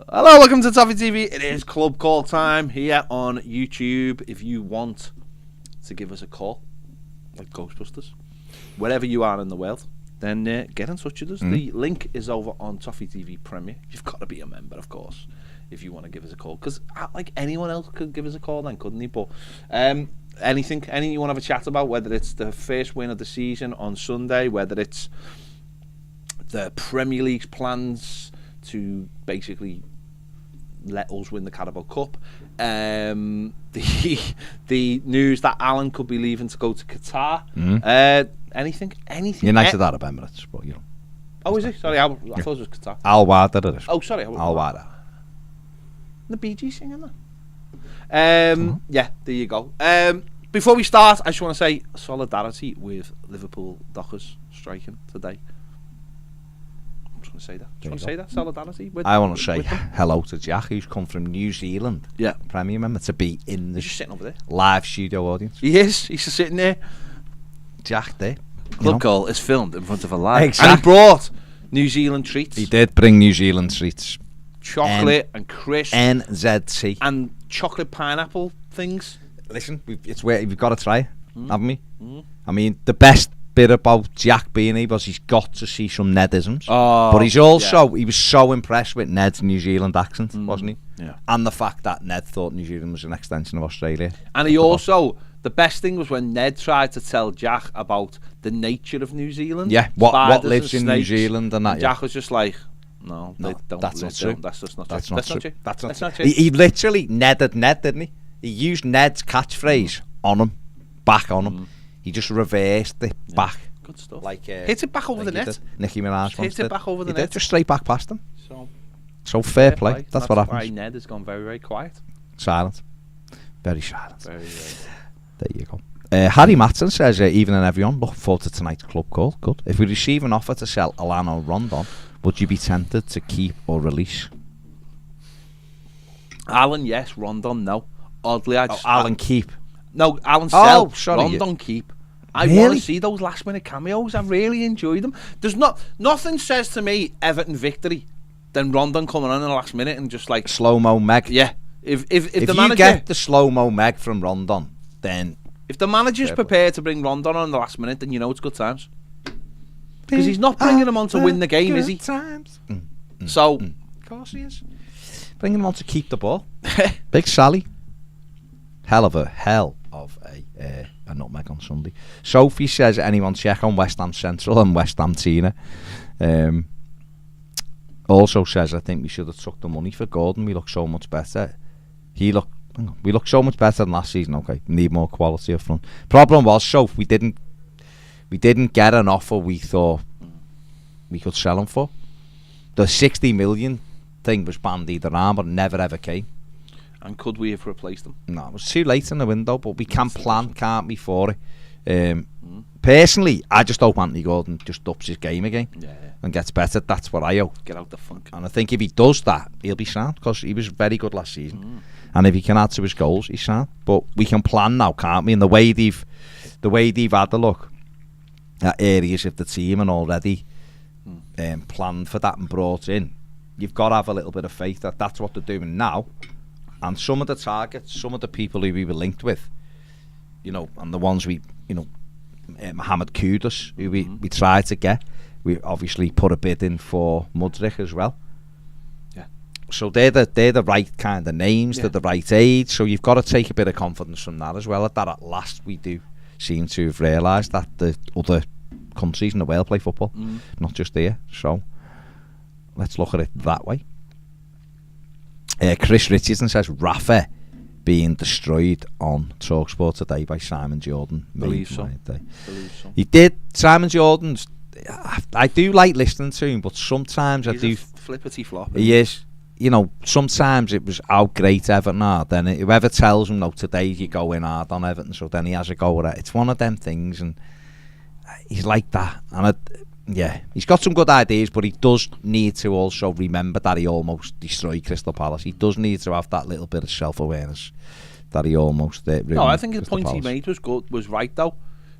Hello, welcome to Toffee TV. It is Club Call time here on YouTube. If you want to give us a call, like Ghostbusters, wherever you are in the world, then get in touch with us. The link is over on Toffee TV Premier. You've got to be a member, of course, if you want to give us a call. Because like anyone else could give us a call then, couldn't he? But anything you want to have a chat about, whether it's the first win of the season on Sunday, whether it's the Premier League's plans to basically let us win the Carabao Cup, the news that Allan could be leaving to go to Qatar, anything. United Arab Emirates, but you know. Oh, is it? Sorry, I thought it was Qatar. Al-Wada it is. Oh, sorry. Al-Wada. The Bee Gees singing that. Yeah, there you go. Before we start, I just want to say solidarity with Liverpool Dockers striking today. Say that. Do you want to say that? Solidarity with I want to say hello to Jack, who's come from New Zealand. Yeah. Premier member to be in the just sitting over there. Live studio audience. He is. He's just sitting there. Jack there. Club Call is filmed in front of a live. Exactly. And he brought New Zealand treats. He did bring New Zealand treats. Chocolate and crisp. NZT. And chocolate pineapple things. Listen, we've got to try, haven't we? I mean, the best bit about Jack being here was he's got to see some Nedisms, but he's also he was so impressed with Ned's New Zealand accent, wasn't he? Yeah. And the fact that Ned thought New Zealand was an extension of Australia. And he also, the best thing was when Ned tried to tell Jack about the nature of New Zealand. Yeah, what lives in New Zealand and that. And Jack was just like, no, they don't. That's not true. That's just not That's true. not That's true. not true. That's not true. He literally Nedded Ned, didn't he? He used Ned's catchphrase on him, back on him. He just reversed it back. Good stuff. Like hit it back over the net. Nicki Minaj hit it back over the net. Did, just straight back past him. So fair play. That's what happens. Why Ned has gone very, very quiet. Silent. Very silent. Very. There you go. Harry Matson says, evening everyone, looking forward to tonight's club call. Good. If we receive an offer to sell Allan or Rondon, would you be tempted to keep or release? Allan, yes. Rondon, no. Oddly, Allan keep. No, Allan sell. Sorry. Rondon keep. I Really? want to see those last minute cameos. I really enjoy them. There's nothing says to me Everton victory than Rondon coming on in the last minute and just like slow-mo Meg. Yeah. If the you manager get the slow-mo Meg from Rondon, then if the manager's prepared to bring Rondon on in the last minute, then you know it's good times. Because he's not bringing him on to win the game, is he? Times. So, of course he is. Bringing him on to keep the ball. Big Sally. Hell of a nutmeg on Sunday. Sophie says, anyone check on West Ham Central and West Ham Tina. Also says, I think we should have took the money for Gordon. We look so much better. We look so much better than last season. Okay, need more quality up front. Problem was, Soph, we didn't get an offer we thought we could sell him for. The 60 million thing was bandied around, but never ever came. And could we have replaced them? No, it was too late in the window, but we can plan, can't we, for it. Personally, I just hope Anthony Gordon just ups his game again and gets better. That's what I hope. Get out the funk. And I think if he does that, he'll be sound, because he was very good last season. And if he can add to his goals, he's sound. But we can plan now, can't we? And the way they've had a look at areas of the team and already planned for that and brought in, you've got to have a little bit of faith that that's what they're doing now. And some of the targets, some of the people who we were linked with, you know, and the ones we, you know, Mohamed Kudus, who we tried to get, we obviously put a bid in for Mudryk as well. Yeah. So they're the right kind of names, they're the right age. So you've got to take a bit of confidence from that as well. At last we do seem to have realised that the other countries in the world play football, not just here. So let's look at it that way. Chris Richardson says Rafa being destroyed on TalkSport today by Simon Jordan. Believe so. He did. Simon Jordan's. I do like listening to him, but sometimes he's I do. Flippity flop. He is. You know, sometimes it was how great Everton are. Then whoever tells him, no, today you're going hard on Everton, so then he has a go at it. It's one of them things, and he's like that. And he's got some good ideas, but he does need to also remember that he almost destroyed Crystal Palace. He does need to have that little bit of self-awareness that he almost ruined. No, I think the Crystal point Palace. he made was right though.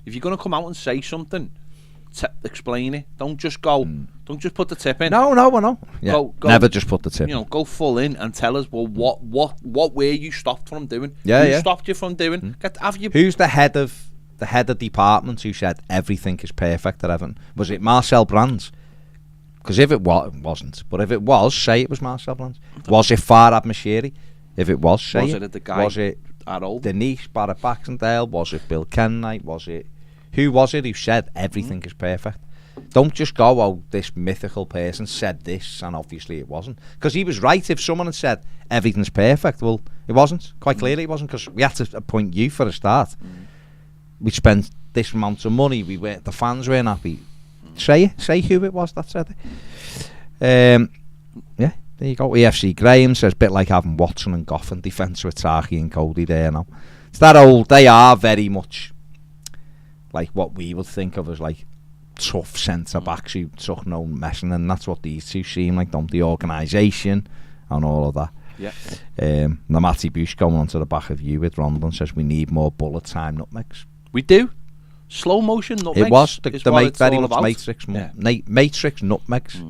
If you're going to come out and say something explain it. Don't just go. Don't just put the tip in. No. Yeah. Go, Never just put the tip. Go full in and tell us. Well, what were you stopped from doing? Yeah, Who stopped you from doing? Who's the head of department who said everything is perfect at Everton? Was it Marcel Brands? Because if it wasn't. But if it was, say it was Marcel Brands. Was it Farhad Moshiri? If it was, say it the guy? Was it at all? Denise Barrett Baxendale? Was it Bill Kenwright? Who was it who said everything is perfect? Don't just go, oh, this mythical person said this, and obviously it wasn't. Because he was right. If someone had said everything's perfect, well, it wasn't. Quite clearly it wasn't, because we had to appoint you for a start. We spent this amount of money. The fans weren't happy. Say who it was that said it. Yeah, there you go. EFC Graham says, bit like having Watson and Goff in defence with Taki and Cody there now. It's that old. They are very much like what we would think of as like tough centre backs who took no messing, and that's what these two seem like, don't the organisation and all of that. Yeah. The Matty Bush going onto the back of you with Rondon says we need more bullet time nutmegs. We do. Slow motion nutmegs. It was the very much about. Matrix nutmegs.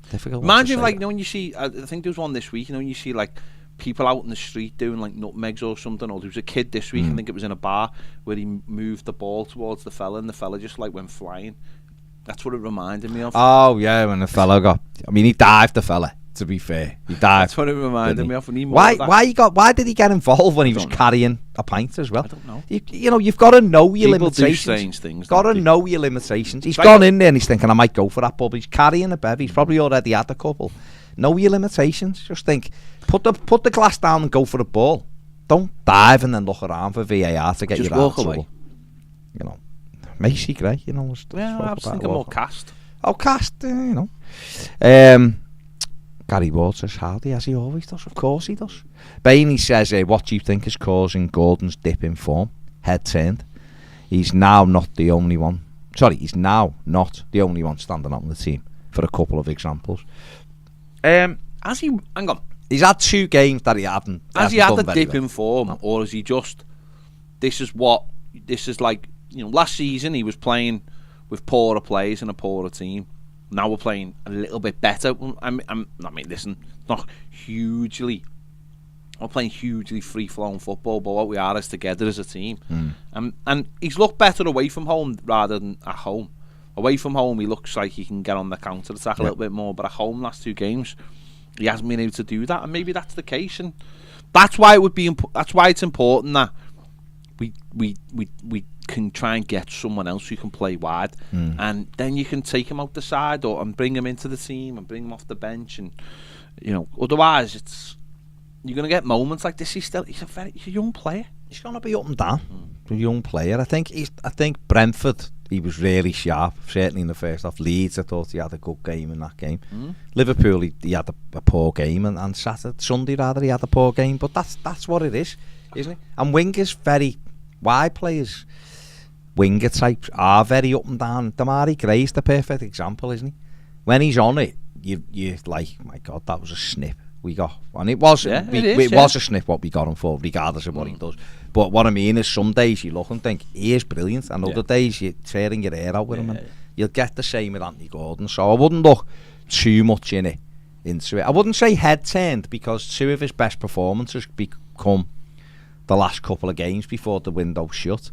Difficult. Imagine like when you see. I think there was one this week. When you see like people out in the street doing like nutmegs or something. Or there was a kid this week. I think it was in a bar where he moved the ball towards the fella, and the fella just like went flying. That's what it reminded me of. Oh yeah, when the fella got. I mean, he dived the fella. To be fair, he dived. That's what it reminded me of. Why did he get involved when he was carrying a pint as well? I don't know. You've got to know your limitations. People do strange things. Got to know your limitations. He's gone in there and he's thinking, I might go for that bub. He's carrying a bev. He's probably already had a couple. Know your limitations. Just think, put the glass down and go for the ball. Don't dive and then look around for VAR to get you out of trouble. Macy Gray, I was thinking more Cast. Oh, Cast, Gary Ward says, hardly, as he always does. Of course he does. Bainey says, what do you think is causing Gordon's dip in form? Head turned. He's now not the only one. He's now not the only one standing up on the team, for a couple of examples. Has he? Hang on. He's had 2 games that he hadn't. Has he had the dip in form, or is he just? This is like last season he was playing with poorer players and a poorer team. Now we're playing a little bit better. Listen, not hugely. We're playing hugely free-flowing football, but what we are is together as a team. And he's looked better away from home rather than at home. Away from home, he looks like he can get on the counter-attack a little bit more, but at home, last 2 games, he hasn't been able to do that, and maybe that's the case. And that's why that's why it's important that we can try and get someone else who can play wide, and then you can take him out the side and bring him into the team and bring him off the bench, and otherwise you're going to get moments like this. He's a young player. He's going to be up and down. A young player. I think Brentford, he was really sharp, certainly in the first half. Leeds, I thought he had a good game in that game. Liverpool, he had a poor game, and Sunday rather, he had a poor game, but that's what it is, isn't it? And wingers, very wide players, winger types are very up and down. Damari Gray's the perfect example, isn't he? When he's on it, you're like, my God, that was a snip we got, and it was was a snip what we got him for, regardless of what he does. But what I mean is, some days you look and think he is brilliant, and other days you're tearing your hair out with him, and you'll get the same with Anthony Gordon. So I wouldn't look too much into it. I wouldn't say head turned, because 2 of his best performances become the last couple of games before the window shut.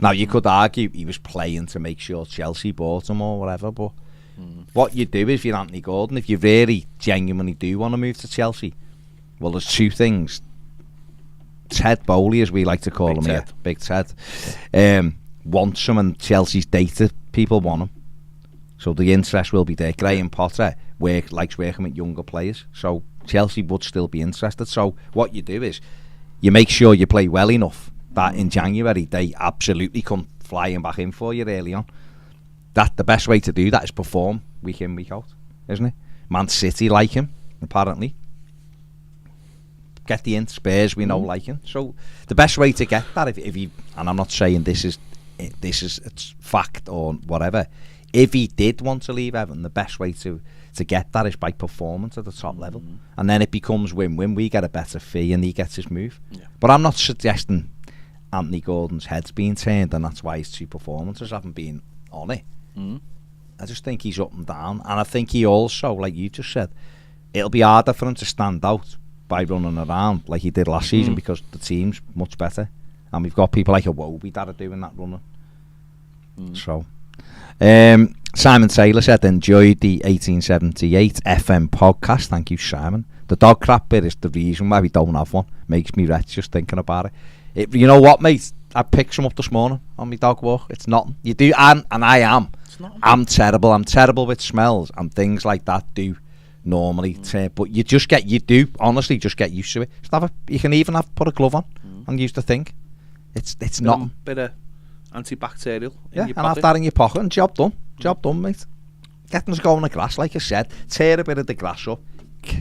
Now you could argue he was playing to make sure Chelsea bought him or whatever, but what you do if you're Anthony Gordon, if you really genuinely do want to move to Chelsea, well, there's 2 things. Ted Bowley, as we like to call him here, Big Ted, wants him, and Chelsea's data people want him, so the interest will be there. Graham Potter likes working with younger players, so Chelsea would still be interested. So what you do is you make sure you play well enough that in January they absolutely come flying back in for you early on. That the best way to do that is perform week in, week out, isn't it? Man City like him, apparently. Get the in. Spurs, we know, like him. So the best way to get that, if he, and I'm not saying this is it's fact or whatever, if he did want to leave Everton, the best way to get that is by performance at the top level, and then it becomes win-win. We get a better fee and he gets his move. But I'm not suggesting Anthony Gordon's head's being turned and that's why his 2 performances haven't been on it. I just think he's up and down. And I think he also, like you just said, it'll be harder for him to stand out by running around like he did last season because the team's much better. And we've got people like Iwobi that are doing that running. So, Simon Taylor said, enjoyed the 1878 FM podcast. Thank you, Simon. The dog crap bit is the reason why we don't have one. Makes me wretched just thinking about it. You know what, mate? I picked some up this morning on my dog walk. It's nothing. You do, and I am. I'm terrible. I'm terrible with smells and things like that. Do normally, but you do honestly just get used to it. You can even put a glove on and use the thing. It's not bit of antibacterial. And have that in your pocket and job done, mate. Getting us going on the grass, like I said, tear a bit of the grass up,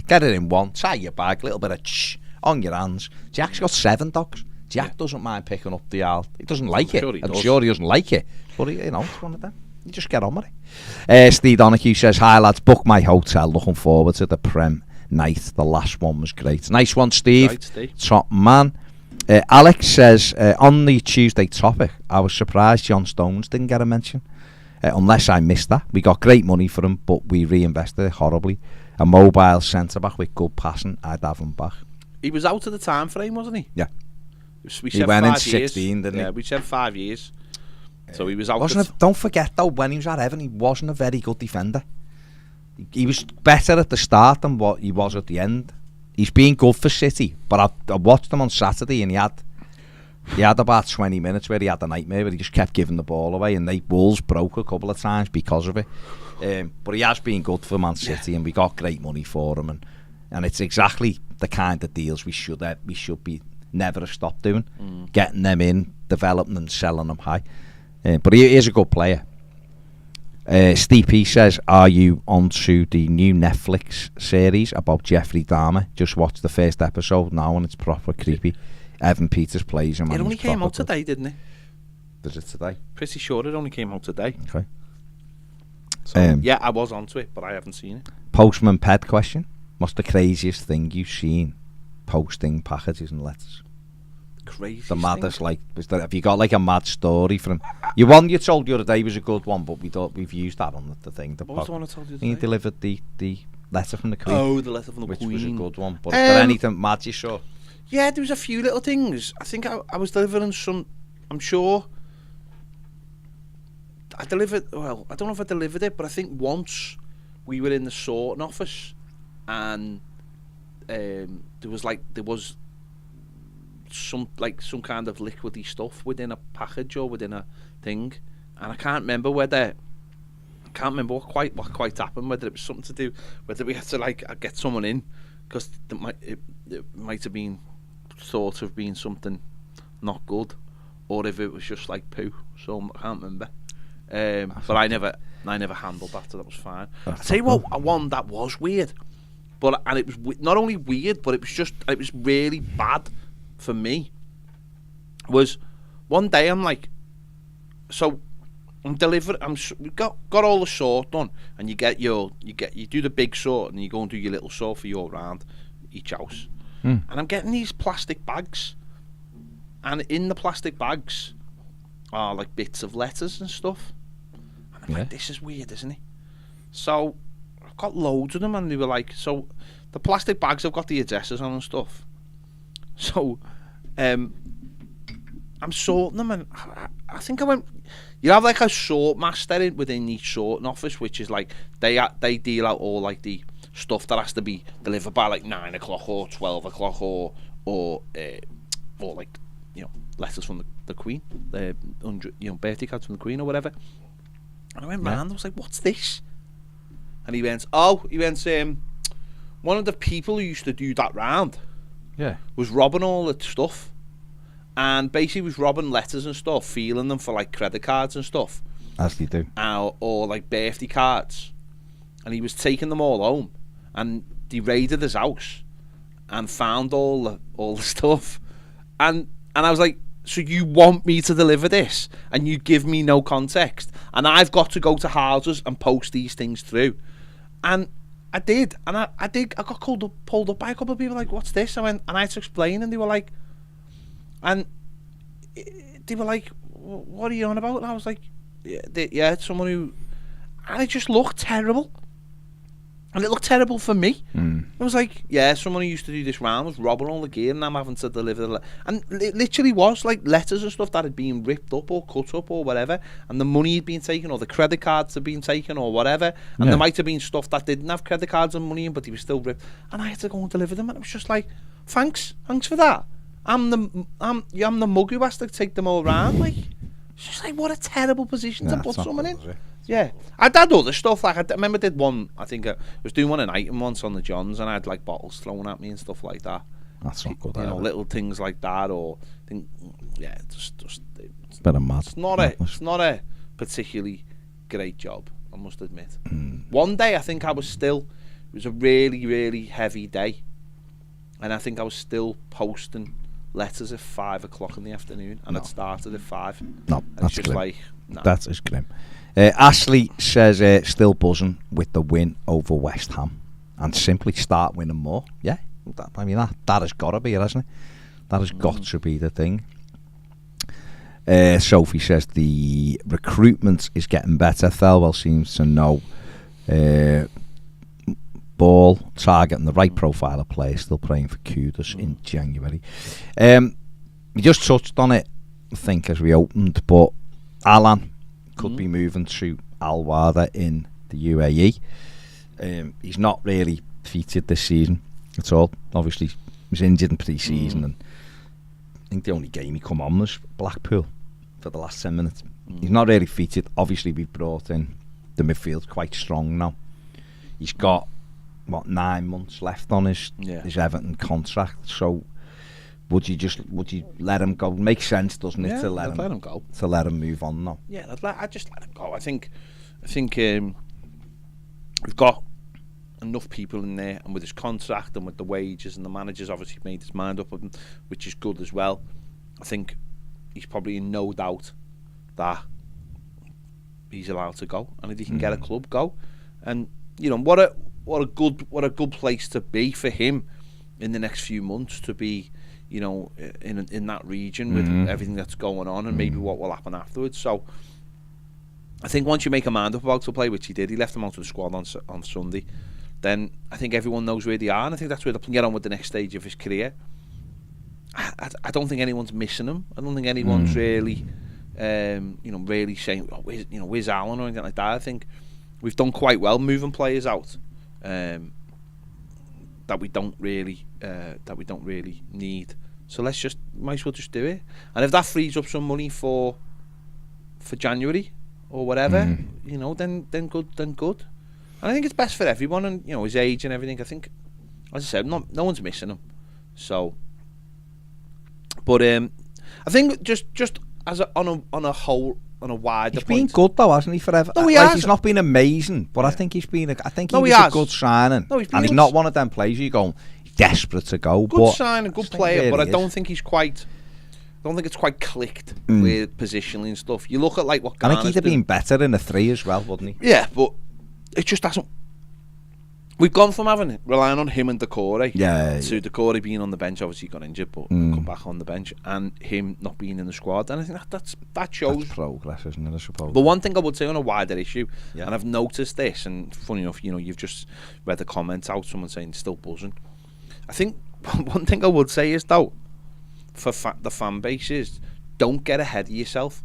get it in one, tie your bag, little bit of on your hands. Jack's got 7 dogs. Jack doesn't mind picking up the owl. He doesn't like it. I'm sure he doesn't like it, but it's one of them. You just get on with it. Steve Donahue says, hi lads, book my hotel, looking forward to the Prem night. The last one was great. Nice one, Steve. Right, Steve. Top man. Alex says, on the Tuesday topic, I was surprised John Stones didn't get a mention, unless I missed that. We got great money for him, but we reinvested it horribly. A mobile centre-back with good passing, I'd have him back. He was out of the time frame, wasn't he? Yeah. He went in 16, didn't he? Yeah, we said 5 years. So he was out. Don't forget, though, when he was at Everton, he wasn't a very good defender. He was better at the start than what he was at the end. He's been good for City, but I watched him on Saturday and he had about 20 minutes where he had a nightmare where he just kept giving the ball away and Wolves broke a couple of times because of it. But he has been good for Man City and we got great money for him and it's exactly the kind of deals we should be never have stopped doing, getting them in, developing them, selling them high. But he is a good player. Steve P says, are you onto the new Netflix series about Jeffrey Dahmer? Just watched the first episode now and it's proper creepy. Evan Peters plays him. It only came out today, didn't it? Does it today? Pretty sure it only came out today. Okay. So, yeah, I was onto it, but I haven't seen it. Postman Pat question. What's the craziest thing you've seen posting packages and letters? Crazy. The maddest, like, have you got like a mad story from you? One you told the other day was a good one, but we've used that on the thing. What was the one I told you today? He delivered the letter from the Queen. Oh, the letter from the Queen, which was a good one. But is there anything mad you saw? Yeah, there was a few little things. I think I was delivering some. I'm sure I delivered. Well, I don't know if I delivered it, but I think once we were in the sorting office, and there was some kind of liquidy stuff within a package or within a thing, and I can't remember what quite happened. Whether it was something to do, whether we had to get someone in, because it might have been thought of being something not good, or if it was just like poo. So I can't remember. But I never handled that, so that was fine. I'll tell you what, one that was weird, and it was not only weird, but it was really bad for me. Was one day I'm delivered. We got all the sort done, and you do the big sort, and you go and do your little sort for your round each house. And I'm getting these plastic bags, and in the plastic bags are like bits of letters and stuff. And I'm like, this is weird, isn't it? So I've got loads of them, and they were like, so the plastic bags have got the addresses on and stuff. So I'm sorting them, and I think I went. You have like a sort master within each sorting office, which is like they deal out all like the stuff that has to be delivered by like 9 o'clock or 12 o'clock or like, you know, letters from the Queen, the 100, you know, birthday cards from the Queen or whatever. And I went round, I was like, what's this? And he went, one of the people who used to do that round was robbing all the stuff, and basically was robbing letters and stuff, feeling them for like credit cards and stuff, as they do, or like birthday cards, and he was taking them all home, and they raided his house and found all the stuff, and I was like, so you want me to deliver this and you give me no context, and I've got to go to houses and post these things through? And I did, and I got pulled up by a couple of people like, what's this? I went, and I had to explain, and they were like, what are you on about? And I was like, yeah, it's someone who, and it just looked terrible. And it looked terrible for me. I was like, yeah, someone who used to do this round was robbing all the gear, and I'm having to deliver and it literally was like letters and stuff that had been ripped up or cut up or whatever, and the money had been taken, or the credit cards had been taken or whatever, and there might have been stuff that didn't have credit cards and money in, but he was still ripped, and I had to go and deliver them, and I was just like, thanks for that. I'm the mug who has to take them all around. Like, it's just like, what a terrible position to put someone in. Yeah, I'd had other stuff. Like, I remember did one. I think I was doing one an item once on the Johns, and I had like bottles thrown at me and stuff like that. That's not good. You know, little things like that, or it's a bit of mad. It's not a particularly great job, I must admit. One day, I think I was still. It was a really, really heavy day, and I think I was still posting letters at 5 o'clock in the afternoon, and I'd started at 5. No, that's just grim. like no. That is grim. Ashley says still buzzing with the win over West Ham, and simply start winning more. Yeah, that has got to be it, hasn't it? That has got to be the thing. Sophie says the recruitment is getting better. Thelwell seems to know ball, targeting the right profile of players. Still praying for Kudos in January. We just touched on it, I think, as we opened, but Allan could be moving to Al Wada in the UAE. He's not really featured this season at all. Obviously, he was injured in pre-season, and I think the only game he come on was Blackpool for the last 10 minutes. He's not really featured. Obviously, we've brought in the midfield quite strong now. He's got 9 months left on his Everton contract. So would you let him go? Makes sense, doesn't it? To let him go. To let him move on now. Yeah, I'd just let him go. I think we've got enough people in there, and with his contract and with the wages, and the manager's obviously made his mind up, which is good as well. I think he's probably in no doubt that he's allowed to go, and if he can get a club, go. And you know what a good place to be for him in the next few months, to be, you know, in that region with everything that's going on, and maybe what will happen afterwards. So I think once you make a mind up about to play, which he did, he left them out of the squad on Sunday, then I think everyone knows where they are, and I think that's where they can get on with the next stage of his career. I don't think anyone's missing him. I don't think anyone's really really saying, oh, where's Allan or anything like that. I think we've done quite well moving players out that we don't really need. So might as well just do it. And if that frees up some money for January or whatever, then good. And I think it's best for everyone, and his age and everything. I think, as I said, no one's missing him. So, but I think just as on a whole. On a wider point. He's been good though, hasn't he? Forever. No, he has. He's not been amazing, but I think he's been. He was a good signing, and he's not one of them players you're going desperate to go. Good signing, good player, but I don't think he's quite. I don't think it's quite clicked with positioning and stuff. You look at like what. I think he'd have been better in a 3 as well, wouldn't he? Yeah, but it just hasn't. We've gone from relying on him and Decore to Decore being on the bench. Obviously, he got injured, but come back on the bench, and him not being in the squad. And I think that shows that's progress, isn't it? I suppose. But one thing I would say on a wider issue, and I've noticed this, and funny enough, you've just read the comments out, someone saying still buzzing. I think one thing I would say is though, for the fan base is, don't get ahead of yourself,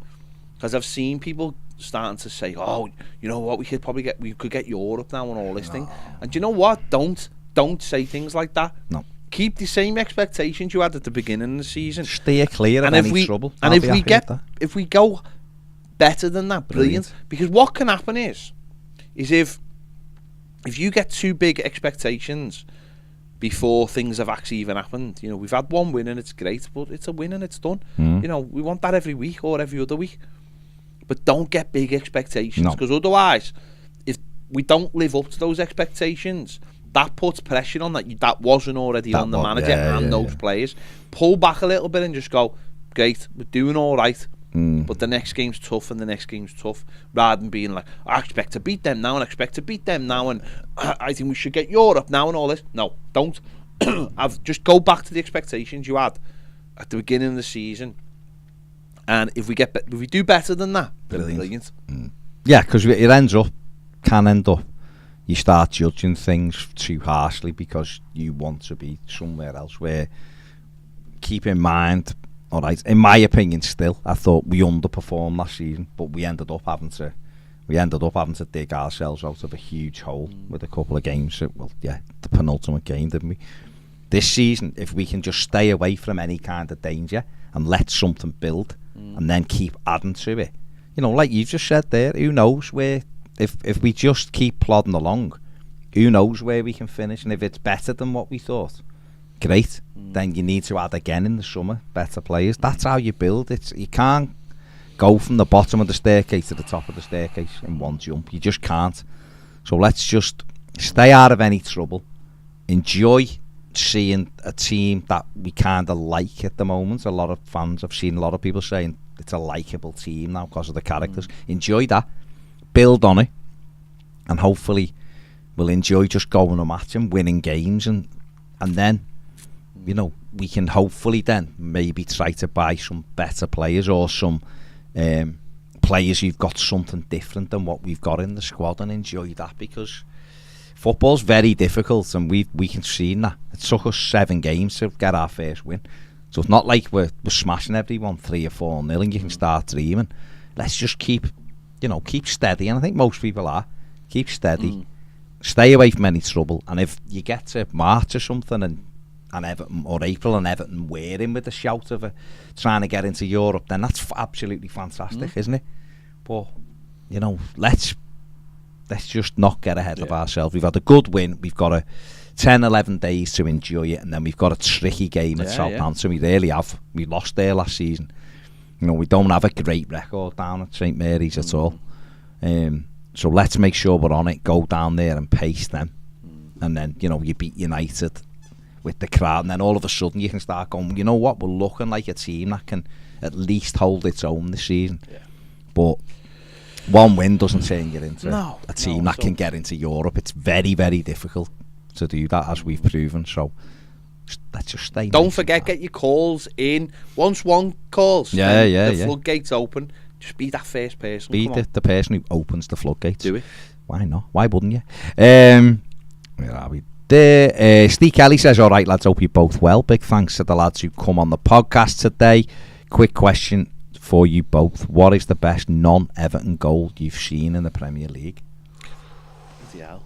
because I've seen people starting to say, oh, you know what, we could get Europe now and all this thing. And you know what, don't say things like that. No, keep the same expectations you had at the beginning of the season. Steer clear of any trouble. And if we go better than that, brilliant. Because what can happen is if you get too big expectations before things have actually even happened, we've had one win and it's great, but it's a win and it's done. We want that every week or every other week. But don't get big expectations, because otherwise, if we don't live up to those expectations, that puts pressure on that wasn't already on the manager and those players. Pull back a little bit and just go, great, we're doing all right, but the next game's tough and the next game's tough, rather than being like, I expect to beat them now and I expect to beat them now and I think we should get Europe now and all this. No, don't. Just go back to the expectations you had at the beginning of the season. And if we do better than that, brilliant. Yeah, because it ends up can end up you start judging things too harshly because you want to be somewhere else. Where, keep in mind, all right, in my opinion, still, I thought we underperformed last season, but we ended up having to dig ourselves out of a huge hole with a couple of games. The penultimate game, didn't we? This season, if we can just stay away from any kind of danger and let something build, and then keep adding to it, like you just said there, who knows where. If we just keep plodding along, who knows where we can finish? And if it's better than what we thought, great. Then you need to add again in the summer better players. That's how you build it. You can't go from the bottom of the staircase to the top of the staircase in one jump. You just can't. So let's just stay out of any trouble. Enjoy seeing a team that we kind of like at the moment. A lot of fans, I've seen a lot of people saying it's a likeable team now because of the characters. Enjoy that. Build on it, and hopefully we'll enjoy just going a match and winning games, and then we can hopefully then maybe try to buy some better players or some players who've got something different than what we've got in the squad, and enjoy that, because football's very difficult, and we can see that. It took us 7 games to get our first win, so it's not like we're smashing everyone 3 or 4-0 and you can start dreaming. Let's just keep steady, and I think most people are. Keep steady, stay away from any trouble, and if you get to March or something and Everton, or April, and Everton wearing with the shout of trying to get into Europe, then that's absolutely fantastic, isn't it? But let's just not get ahead of ourselves. We've had a good win. We've got 10-11 days to enjoy it, and then we've got a tricky game at Southampton. We really have. We lost there last season. We don't have a great record down at St Mary's at all. So let's make sure we're on it, go down there and pace them. And then, you beat United with the crowd, and then all of a sudden you can start going, you know what, we're looking like a team that can at least hold its own this season. Yeah. But one win doesn't turn you into a team that can get into Europe. It's very, very difficult to do that, as we've proven. So let's just stay. Don't forget, get your calls in. Once one calls, the floodgates open. Just be that first person. Be the person who opens the floodgates. Do it. Why not? Why wouldn't you? Where are we? There. Steve Kelly says, all right, lads, hope you're both well. Big thanks to the lads who come on the podcast today. Quick question for you both. What is the best non-Everton goal you've seen in the Premier League? Yeah.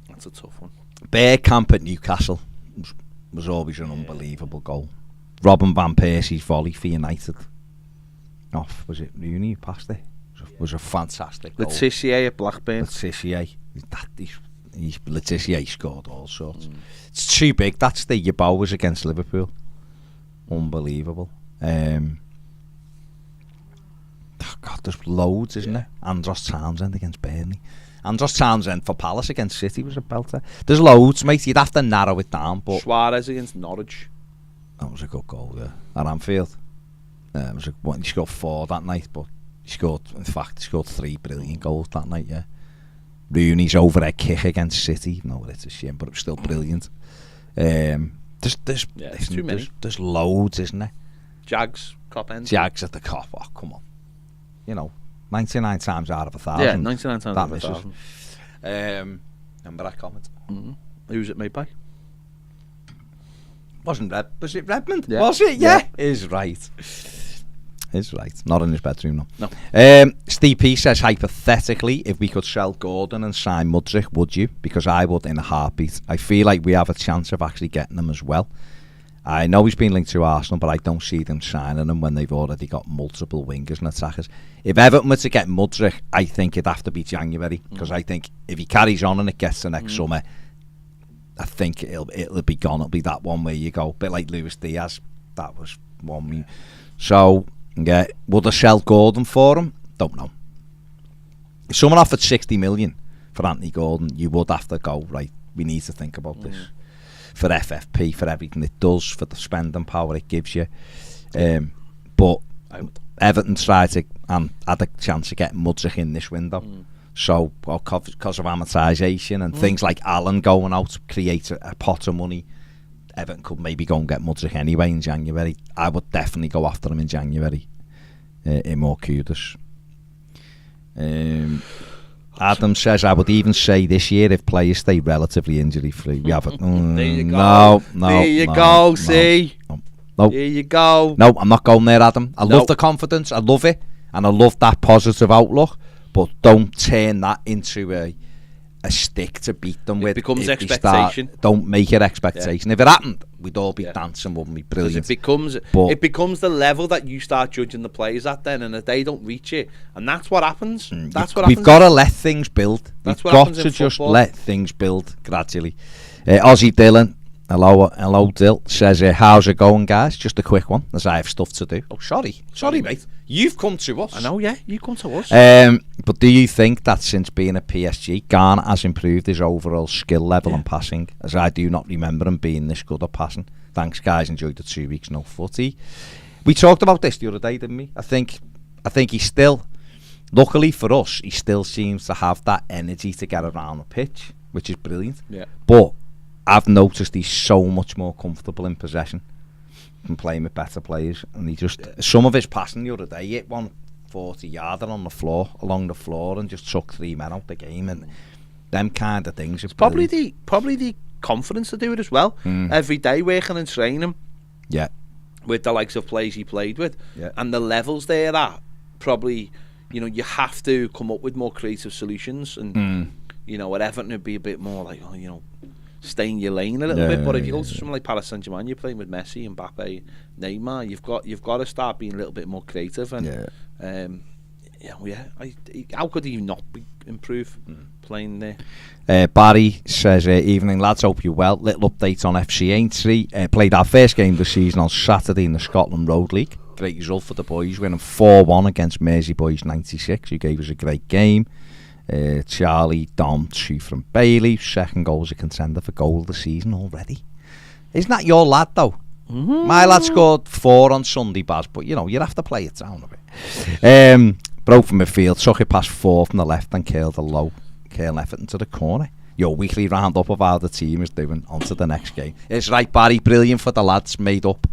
That's a tough one. Bergkamp at Newcastle was always an unbelievable goal. Robin Van Persie's volley for United. Was it Rooney who passed it? Was a fantastic goal. Letizia at Blackburn. Letizia scored all sorts. It's too big. That's the Yeboah was against Liverpool. Unbelievable. God, there's loads, isn't there? Andros Townsend against Burnley. Andros Townsend for Palace against City was a belter. There's loads, mate. You'd have to narrow it down. But Suarez against Norwich. That was a good goal, yeah. At Anfield. He scored 4 that night, but he scored 3 brilliant goals that night, yeah. Rooney's overhead kick against City. No, it's a shame, but it was still brilliant. There's too many. There's loads, isn't there? Jags, Cop End. Jags at the Cop. Oh, come on. 99 times out of 1,000. Yeah, 99 times out of 1,000. Remember that comment? Who's it made by? Was it Redmond? Yeah. Was it? Yeah. Is right. Not in his bedroom, no. Steve P says, hypothetically, if we could sell Gordon and sign Mudryk, would you? Because I would in a heartbeat. I feel like we have a chance of actually getting him as well. I know he's been linked to Arsenal, but I don't see them signing him when they've already got multiple wingers and attackers. If Everton were to get Mudryk, I think it'd have to be January, because I think if he carries on and it gets to next summer, I think it'll be gone. It'll be that one where you go, a bit like Luis Diaz. That was one. So, yeah, would they sell Gordon for him? Don't know. If someone offered 60 million for Anthony Gordon, you would have to go, right, we need to think about this. For FFP, for everything it does, for the spending power it gives you. But Everton tried to had a chance to get Mudryk in this window. So, because of amortisation and things like Allan going out to create a pot of money, Everton could maybe go and get Mudryk anyway in January. I would definitely go after him in January. more kudos. Adam says, I would even say this year if players stay relatively injury free, we have it. There you go. No. There you go. See. No. There you go. No, I'm not going there, Adam. I love the confidence. I love it, and I love that positive outlook. But don't turn that into a stick to beat them with. It becomes expectation. Don't make it expectation. If it happened, we'd all be dancing, wouldn't we? Brilliant. It becomes the level that you start judging the players at then, and if they don't reach it, and that's what happens. We've got to let things build. We've got to just let things build gradually. Aussie Dylan, hello Dill, says, how's it going, guys? Just a quick one, as I have stuff to do. Oh, sorry, mate. You've come to us. I know, yeah, you come to us. But do you think that since being at PSG, Garner has improved his overall skill level and passing? As I do not remember him being this good at passing. Thanks, guys. Enjoyed the 2 weeks no footy. We talked about this the other day, didn't we? I think he still, luckily for us, he still seems to have that energy to get around the pitch, which is brilliant. Yeah. But I've noticed he's so much more comfortable in possession and playing with better players, and he just some of his passing the other day, he hit 140-yarder on the floor, along the floor, and just took 3 men out the game, and them kind of things. It's probably the confidence to do it as well. Every day working and training, with the likes of players he played with, and the levels they're at. Probably, you have to come up with more creative solutions, and at Everton it'd be a bit more like, stay in your lane a little bit. But if you go to something like Paris Saint-Germain, you're playing with Messi, Mbappe, Neymar. You've got to start being a little bit more creative. And how could he not improve playing there? Barry says, evening lads, hope you're well. Little update on FC Aintree. Played our first game of the season on Saturday in the Scotland Road League. Great result for the boys, winning 4-1 against Mersey Boys 96, who gave us a great game. Charlie, Dom, 2 from Bailey. Second goal was a contender for goal of the season already. Isn't that your lad though? My lad scored 4 on Sunday, Baz, but you have to play it down a bit. Broke from midfield, took it past 4 from the left and curled Everton to the corner. Your weekly roundup of how the team is doing. On to the next game. It's right, Barry, brilliant for the lads, made up.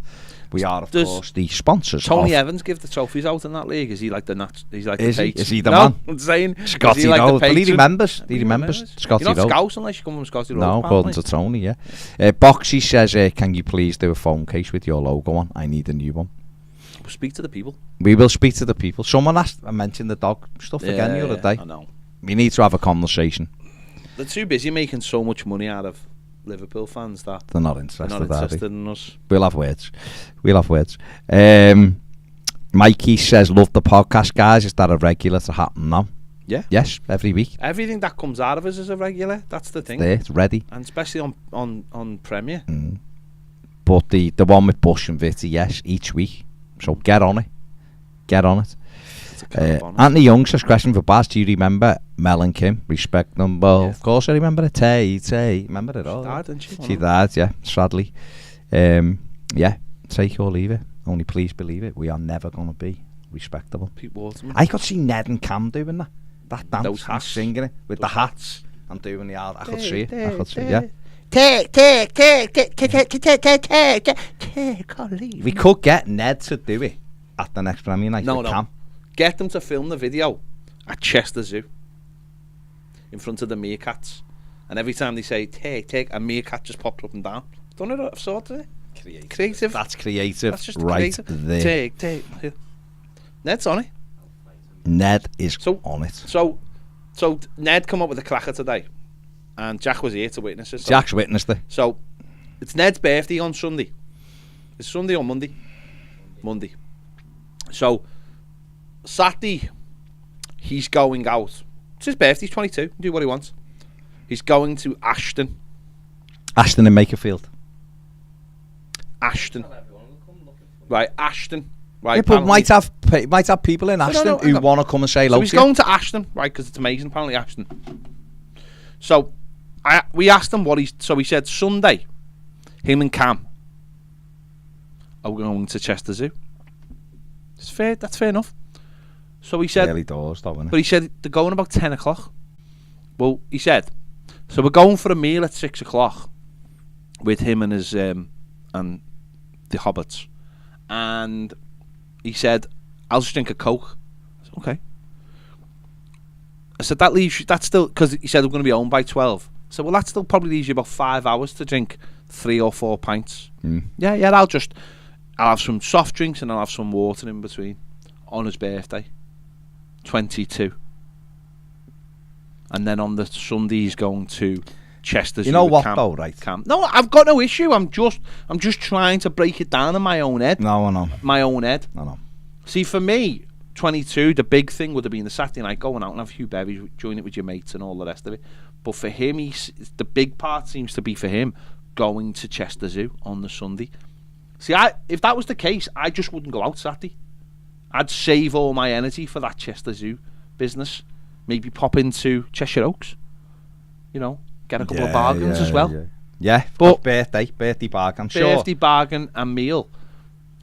We are, of course, the sponsors. Tony Evans give the trophies out in that league. Is he like the He's like is the he? Pates? Is he the man? I'm saying Scotty Road. He remembers. Scotty You're not Road. Scouse unless you come from Scotty Road. No, according to Tony, yeah. Boxy says, can you please do a phone case with your logo on? I need a new one. We'll speak to the people. We will speak to the people. Someone I mentioned the dog stuff again the other day. I know. We need to have a conversation. They're too busy making so much money out of Liverpool fans that they're not interested in us. We'll have words. Mikey says, love the podcast, guys. Is that a regular to happen now? Yeah. Yes, every week. Everything that comes out of us is a regular. That's the thing. It's ready. And especially on Premier. But the one with Bush and Vitty, yes, each week. So get on it. Anthony Young says, question for Baz, do you remember Mel and Kim? Respect them. Well, of course I remember it. Tay. Remember it all? She died, didn't she? She died, yeah, sadly. Take or leave it. Only please believe it. We are never going to be respectable. I could see Ned and Cam doing that dance. Those hats. Singing it with the hats and doing the I could see it. We could get Ned to do it at the next Premier Night. No. Get them to film the video at Chester Zoo in front of the meerkats, and every time they say take, a meerkat just pops up and down. Don't know what I've sorted it. Creative. That's creative. That's just right creative. There. Take. Ned's on it. Ned is on it. So Ned come up with a cracker today, and Jack was here to witness it. Jack's witnessed it. So it's Ned's birthday on Sunday. It's Sunday or Monday? Monday. So Saturday, he's going out. It's his birthday, he's 22, do what he wants. He's going to Ashton in Makerfield. Ashton. Right, Ashton. Right, yeah, but might have people in Ashton who want to come and say hello. So he's going to Ashton, right, because it's amazing, apparently, Ashton. So we asked him so he said Sunday, him and Cam are going to Chester Zoo. It's fair, that's fair enough. So he said, early doors, though, isn't it? But he said they're going about 10 o'clock. Well, he said, so we're going for a meal at 6 o'clock with him and his and the hobbits. And he said, I'll just drink a Coke. I said, okay. I said, that leaves you, that's still, because he said we're going to be home by 12. I said, well, that still probably leaves you about 5 hours to drink 3 or 4 pints. Yeah, I'll have some soft drinks and I'll have some water in between. On his birthday, 22. And then on the Sunday, he's going to Chester Zoo. You know what, camp, though, right? Camp. No, I've got no issue. I'm just trying to break it down in my own head. No, I know. My own head. I know. See, for me, 22, the big thing would have been the Saturday night, going out and have a few bevies, join it with your mates and all the rest of it. But for him, the big part seems to be for him going to Chester Zoo on the Sunday. See, if that was the case, I just wouldn't go out Saturday. I'd save all my energy for that Chester Zoo business. Maybe pop into Cheshire Oaks. You know, get a couple of bargains as well. Yeah, but birthday bargain. Birthday bargain and meal.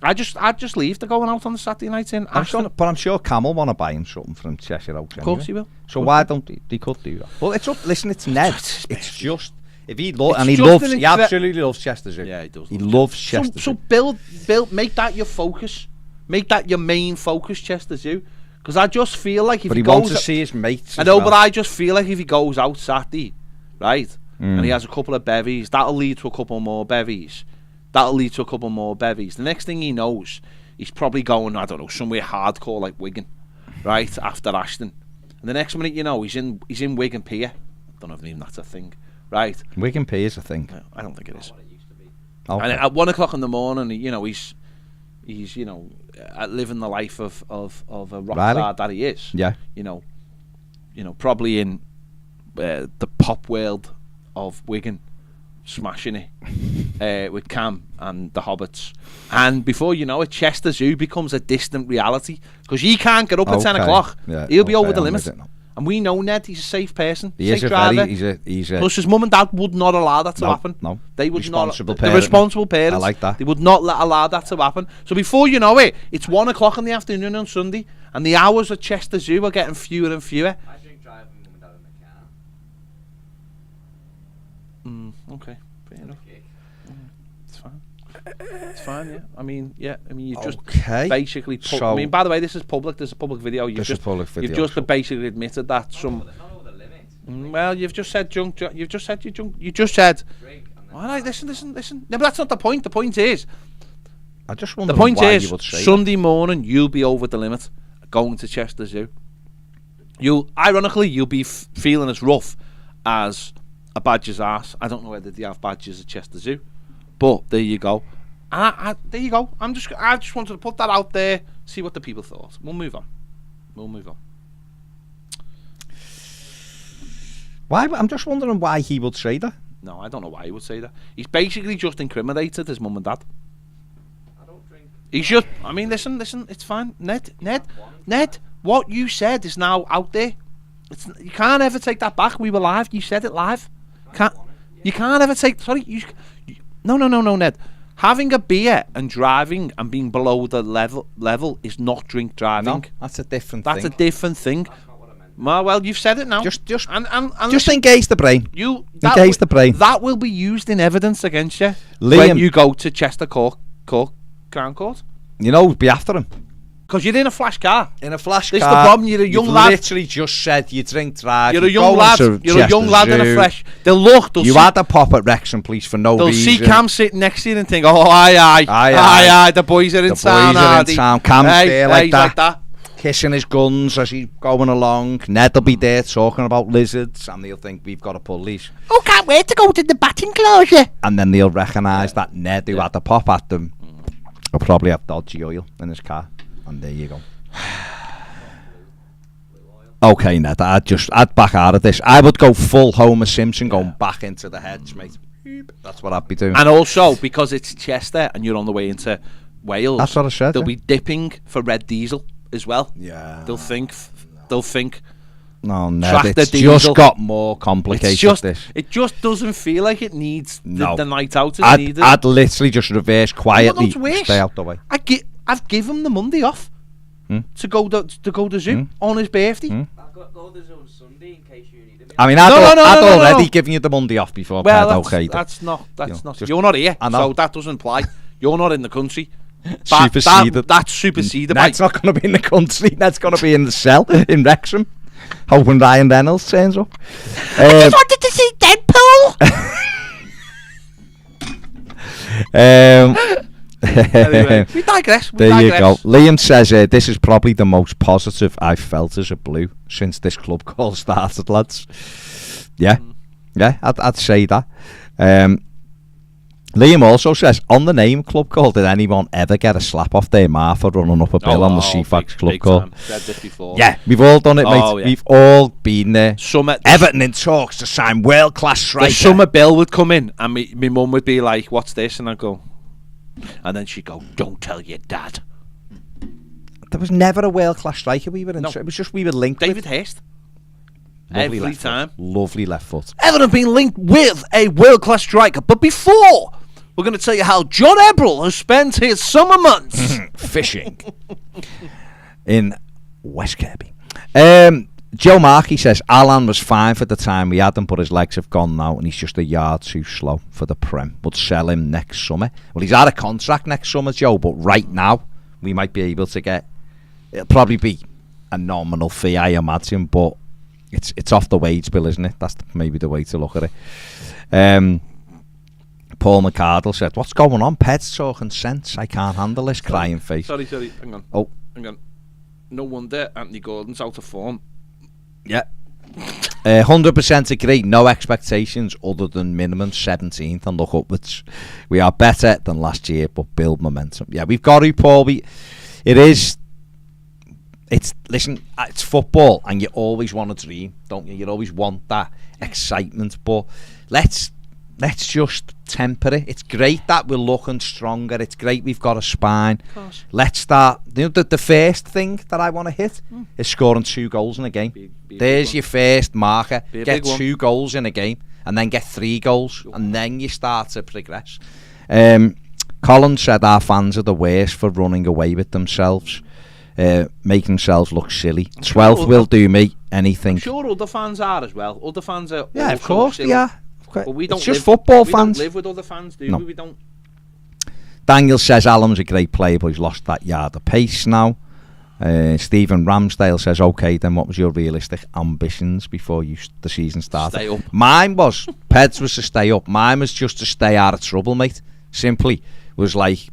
I'd just leave to going out on the Saturday night in Ashton. But I'm sure Cam will want to buy him something from Cheshire Oaks. Of course he will. So why don't they could do that? Well, it's up. Listen, it's Ned. It's just if he he absolutely loves Chester Zoo. Yeah, he does. He loves Chester Zoo. So build, make that your focus. Make that your main focus, Chester Zoo. Because I just feel like if he goes, wants to see his mates. I know, but I just feel like if he goes out Saturday, right, and he has a couple of bevies, that'll lead to a couple more bevies. The next thing he knows, he's probably going, I don't know, somewhere hardcore like Wigan, right, after Ashton. And the next minute you know, he's in Wigan Pier. I don't know if even that's a thing, right? Wigan Pier is a thing. I don't think it is. Okay. And at 1 o'clock in the morning, you know, he's you know, living the life of a rock star that he is. Yeah. You know, probably in the pop world of Wigan, smashing it with Cam and the Hobbits. And before you know it, Chester Zoo becomes a distant reality because he can't get up at 10 o'clock. Yeah, he'll be over the limit. And we know Ned, he's a safe person. He is driver. He's a Plus his mum and dad would not allow that to happen. No. They would responsible not. Parent. The responsible parents. I like that. They would not allow that to happen. So before you know it, it's 1 o'clock in the afternoon on Sunday, and the hours at Chester Zoo are getting fewer and fewer. I drink driving mum and dad in the car. Okay, fair enough. It's fine. It's fine, yeah. I mean, you just basically. I mean, by the way, this is public. There's a public video. You've just basically admitted that some. Well, you've just said junk. You've just said you junk. You just said. All right, listen. No, but that's not the point. The point is. I just wonder. The point why is, you would say Sunday morning you'll be over the limit, going to Chester Zoo. You'll be feeling as rough as a badger's ass. I don't know whether they have badgers at Chester Zoo. But there you go. And there you go. I just wanted to put that out there, see what the people thought. We'll move on. Why? I'm just wondering why he would say that. No, I don't know why he would say that. He's basically just incriminated his mum and dad. I don't drink. He should. I mean, listen. It's fine. Ned. What you said is now out there. You can't ever take that back. We were live. You said it live. You can't ever take. Sorry. No, Ned. Having a beer and driving and being below the level is not drink driving. No, that's a different thing. That's a different thing. That's not what I meant. Well, you've said it now. Just listen, engage the brain. Engage the brain. That will be used in evidence against you Liam, when you go to Chester Crown Court. You know, be after him. Because you're in a flash car. In a flash This car. is the problem. You're a young lad. Literally just said you drink drive. You're a young lad. You're a young lad in a fresh. They'll you had a pop at Wrexham Police for no reason. They'll see Cam sitting next to you and think, oh, aye, the boys are in town. Cam's there like that. Kissing his guns as he's going along. Ned'll be there talking about lizards, and they'll think we've got to pull these. Oh, can't wait to go to the batting closure. And then they'll recognise that Ned who had to pop at them will probably have dodgy oil in his car. And there you go. Okay, Ned, I'd back out of this. I would go full Homer Simpson, going back into the hedge, mate. That's what I'd be doing. And also, because it's Chester and you're on the way into Wales, that's what I said. They'll be dipping for red diesel as well. Yeah. They'll think. No, Ned, it's just got more complicated. It just doesn't feel like it needs the night out as needed. I'd literally just reverse quietly, stay out the way. I've given him the Monday off to go to zoo on his birthday. I've got go to the zoo on Sunday in case you need it. I mean, I'd already given you the Monday off before. Well, that's not. You're not here, so that doesn't apply. You're not in the country. Superseded. That's superseded. Ned's not going to be in the country. Ned's going to be in the cell in Wrexham. Hoping Ryan Reynolds turns up. I just wanted to see Deadpool. Anyway, we digress. There you go. Liam says, this is probably the most positive I've felt as a Blue since this club call started, lads. Yeah, I'd say that. Liam also says, on the name club call, did anyone ever get a slap off their mouth for running up a bill on the CFAX club call? Said this before. Yeah, we've all done it, mate. Yeah. We've all been there. Everton in talks to sign world-class striker. The summer bill would come in, and my mum would be like, "What's this?" And I'd go, and then she'd go, "Don't tell your dad." There was never a world-class striker we were in. No. It was just we were linked David with. Hurst. Lovely Every left time. Foot. Lovely left foot. Everton have been linked with a world-class striker, but before, we're going to tell you how John Ebrell has spent his summer months fishing in West Kirby. Joe Markey says Allan was fine for the time we had him, but his legs have gone now and he's just a yard too slow for the Prem. Would sell him next summer. Well, he's out of contract next summer, Joe, but right now we might be able to get, it'll probably be a nominal fee, I imagine, but it's off the wage bill, isn't it? That's maybe the way to look at it. Paul McCardle said, what's going on? Pet's talking sense. I can't handle this crying face. Sorry, hang on. Hang on. No wonder Anthony Gordon's out of form. Yeah. 100% agree. No expectations other than minimum 17th and look upwards. We are better than last year, but build momentum. Yeah, we've got to, Paul. Listen, it's football, and you always want to dream, don't you? You always want that excitement, but let's just temper it. It's great that we're looking stronger. It's great we've got a spine. Of course. Let's start. You know, the first thing that I want to hit is scoring 2 goals in a game. There's your first marker. Get 2 goals in a game, and then get 3 goals, and then you start to progress. Colin said our fans are the worst for running away with themselves, making themselves look silly. 12th will do me anything. I'm sure other fans are as well. Other fans are. Yeah, of course they are. But we don't it's just football fans. We don't live with other fans, do no. we? We don't. Daniel says Allan's a great player, but he's lost that yard of pace now. Stephen Ramsdale says, okay, then what was your realistic ambitions before the season started? Stay up. Mine was, Peds was to stay up. Mine was just to stay out of trouble, mate. Simply was like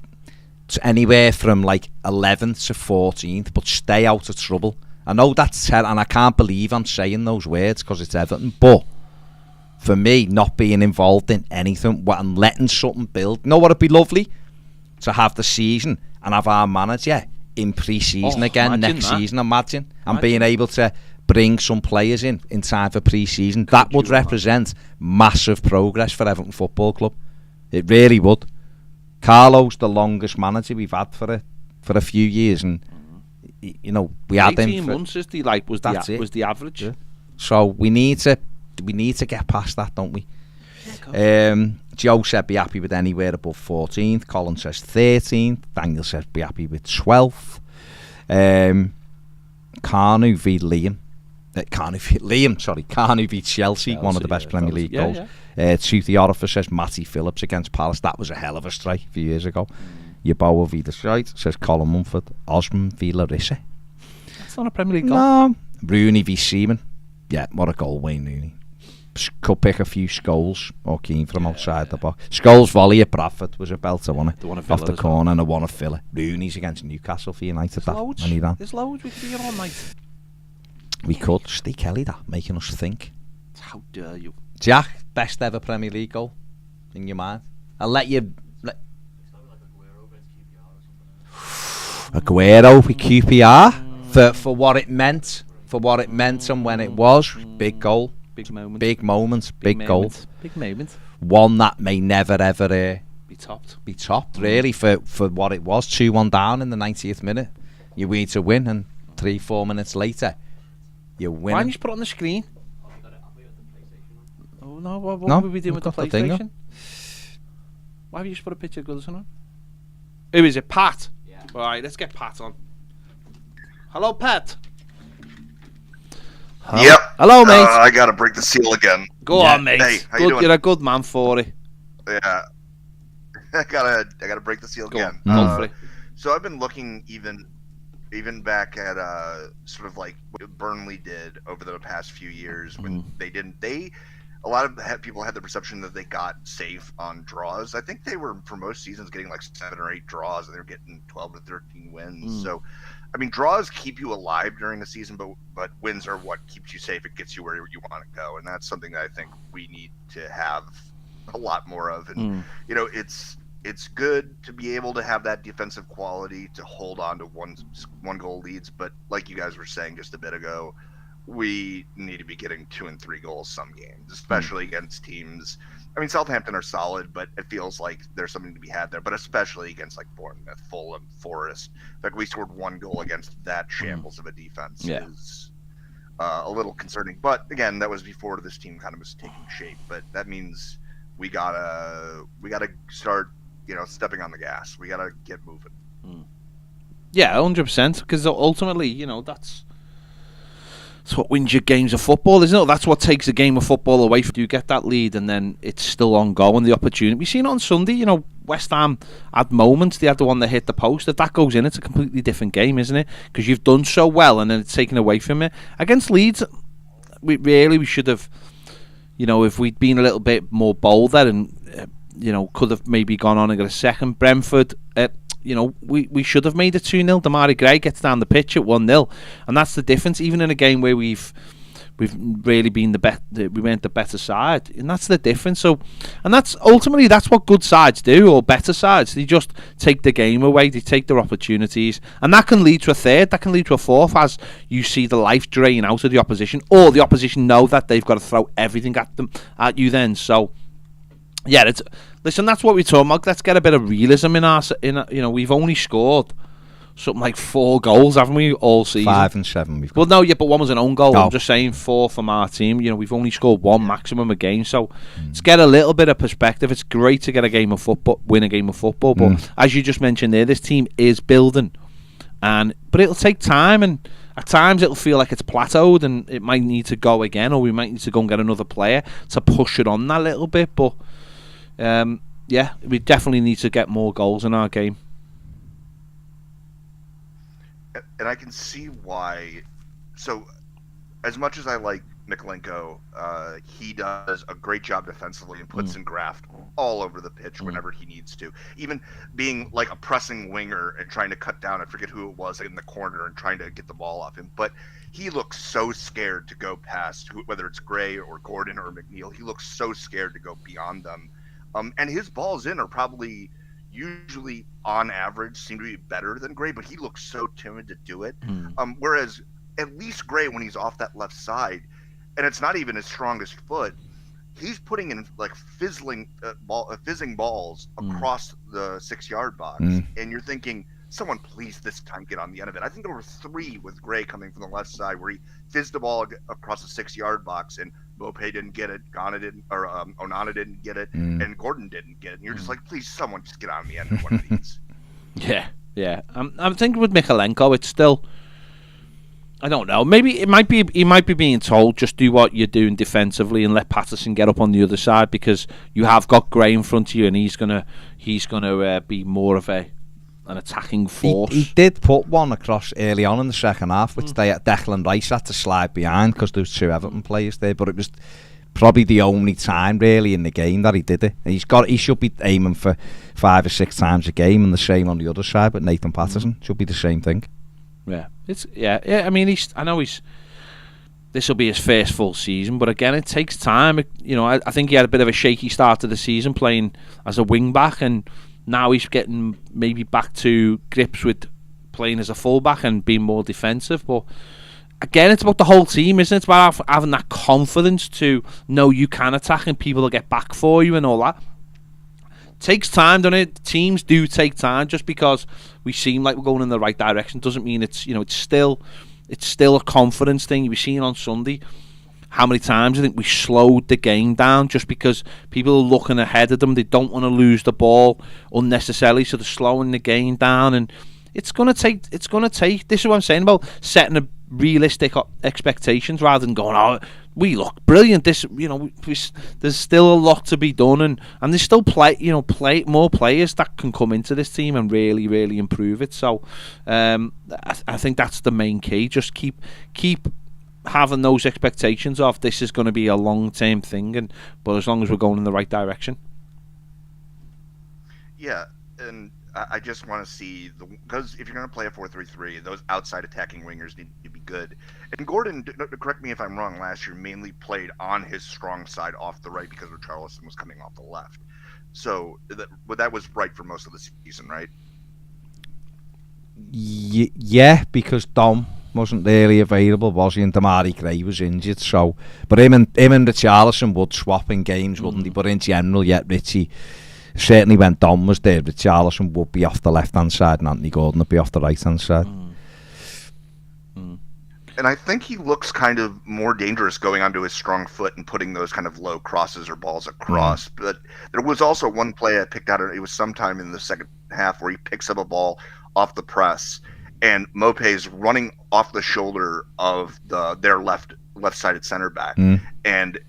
anywhere from like 11th to 14th, but stay out of trouble. I know that's and I can't believe I'm saying those words because it's Everton, but for me, not being involved in anything and letting something build. You know what would be lovely? To have the season and have our manager in pre-season again next season, imagine. And being able to bring some players in time for pre-season. That would represent massive progress for Everton Football Club. It really would. Carlo's the longest manager we've had for a few years, and you know we had him. 18 months is the was the average. Yeah. So we need to get past that, don't we? Joe said be happy with anywhere above 14th. Colin says 13th. Daniel says be happy with 12th. Carnu v Liam. Carnu v Chelsea, one of the best Premier League goals. Toothy Orifice says Matty Phillips against Palace. That was a hell of a strike a few years ago. Yaboa v the Strike says Colin Mumford. Osman v Larissa. That's not a Premier League goal. No. Rooney v Seaman. Yeah, what a goal, Wayne Rooney. Could pick a few Scholes or Keane from outside the box. Scholes volley at Bradford was a belter, wasn't it? Off the corner and a one of Villa. Rooney's against Newcastle for United. There's loads we could be on, mate. We could. Steve Kelly, that making us think. How dare you? Jack, best ever Premier League goal in your mind? I'll let you. Aguero with QPR for what it meant. For what it meant and when it was. Big goal. Big moments. Big goal. Big moment. One that may never ever be topped. Really, for what it was. 2-1 down in the 90th minute. You need to win, and 3-4 minutes later, you win. Why don't you just put it on the screen? Oh no! What would we do with the PlayStation? Why have you just put a picture of Goodison on? Who is it? Pat. Yeah. All right, let's get Pat on. Hello, Pat. Yep. Hello, mate. I gotta break the seal again. Go on, mate. Hey, how you doing? You're a good man for it. Yeah. I gotta break the seal again. Go for it. So I've been looking even back at sort of like what Burnley did over the past few years when a lot of people had the perception that they got safe on draws. I think they were, for most seasons, getting like 7 or 8 draws, and they were getting 12 to 13 wins. So, I mean, draws keep you alive during the season, but wins are what keeps you safe. It gets you where you want to go, and that's something that I think we need to have a lot more of. And you know, it's good to be able to have that defensive quality to hold on to one goal leads, but like you guys were saying just a bit ago, we need to be getting 2 and 3 goals some games, especially against teams. I mean, Southampton are solid, but it feels like there's something to be had there, but especially against like Bournemouth, Fulham, Forest. In fact, we scored 1 goal against that shambles of a defense is a little concerning. But again, that was before this team kind of was taking shape, but that means we gotta start, you know, stepping on the gas. We gotta get moving. Yeah, 100%. Because ultimately, you know, that's what wins your games of football, isn't it? That's what takes a game of football away from you. Get that lead, and then it's still ongoing. The opportunity. We've seen it on Sunday. You know, West Ham had moments. They had the one that hit the post. If that goes in, it's a completely different game, isn't it? Because you've done so well, and then it's taken away from you. Against Leeds, we should have. You know, if we'd been a little bit more bolder and you know, could have maybe gone on and got a second. Brentford, you know, we should have made it 2-0. Damari Gray gets down the pitch at 1-0, and that's the difference. Even in a game where we've really been we weren't the better side, and that's the difference. So, and that's ultimately what good sides do, or better sides. They just take the game away. They take their opportunities, and that can lead to a third. That can lead to a fourth, as you see the life drain out of the opposition, or the opposition know that they've got to throw everything at you. Then, so. Yeah, listen. That's what we're talking about. Let's get a bit of realism in you know, we've only scored something like 4 goals, haven't we, all season? 5 and 7 we've got. Well, no, yeah, but one was an own goal. No. I'm just saying 4 from our team. You know, we've only scored 1 maximum a game. So let's get a little bit of perspective. It's great to get a game of football, win a game of football, but as you just mentioned there, this team is building, but it'll take time, and at times it'll feel like it's plateaued, and it might need to go again, or we might need to go and get another player to push it on that little bit, but. Yeah, we definitely need to get more goals in our game. And I can see why. So, as much as I like Mikolenko, he does a great job defensively and puts in graft all over the pitch whenever he needs to. Even being like a pressing winger and trying to cut down, I forget who it was, in the corner and trying to get the ball off him. But he looks so scared to go past, whether it's Gray or Gordon or McNeil. He looks so scared to go beyond them. And his balls in are probably usually on average seem to be better than Gray, but he looks so timid to do it. Whereas at least Gray, when he's off that left side, and it's not even his strongest foot, he's putting in like fizzing balls across the 6-yard box. And you're thinking, someone please this time get on the end of it. I think there were 3 with Gray coming from the left side where he fizzed the ball across the 6-yard box, and Mope didn't get it, Ghana didn't, or Onana didn't get it, and Gordon didn't get it. And you're just like, please, someone just get on the end of one of these. Yeah. I'm thinking with Mikolenko, it's still, I don't know. Maybe he might be being told, just do what you're doing defensively and let Patterson get up on the other side, because you have got Gray in front of you, and he's gonna be more of an attacking force. He did put one across early on in the second half, which Declan Rice had to slide behind because there was 2 Everton players there, but it was probably the only time really in the game that he did it. And he should be aiming for 5 or 6 times a game, and the same on the other side. But Nathan Patterson should be the same thing. Yeah. I mean, I know this will be his first full season, but again, it takes time. You know, I think he had a bit of a shaky start to the season playing as a wing back, and now he's getting maybe back to grips with playing as a fullback and being more defensive. But again, it's about the whole team, isn't it? It's about having that confidence to know you can attack and people will get back for you and all that. It takes time, doesn't it? Teams do take time. Just because we seem like we're going in the right direction doesn't mean it's still a confidence thing. We've seen on Sunday how many times I think we slowed the game down just because people are looking ahead of them. They don't want to lose the ball unnecessarily, so they're slowing the game down. And it's gonna take. This is what I'm saying about setting realistic expectations rather than going, oh, we look brilliant. This, there's still a lot to be done, and there's still more players that can come into this team and really, really improve it. So, I think that's the main key. Just keep having those expectations of this is going to be a long-term thing, but as long as we're going in the right direction. Yeah, and I just want to see because if you're going to play a 4-3-3, those outside attacking wingers need to be good. And Gordon, correct me if I'm wrong, last year mainly played on his strong side off the right because Richarlison was coming off the left. So that was right for most of the season, right? Yeah, because Dom wasn't really available, was he? And Damari Gray was injured. So, but him and Richarlison would swap in games, wouldn't he? But in general, Richie. Certainly when Dom was there, Richarlison would be off the left-hand side and Anthony Gordon would be off the right-hand side. And I think he looks kind of more dangerous going onto his strong foot and putting those kind of low crosses or balls across. But there was also one play I picked out, it was sometime in the second half where he picks up a ball off the press and Mopé's running off the shoulder of their left-sided center back. And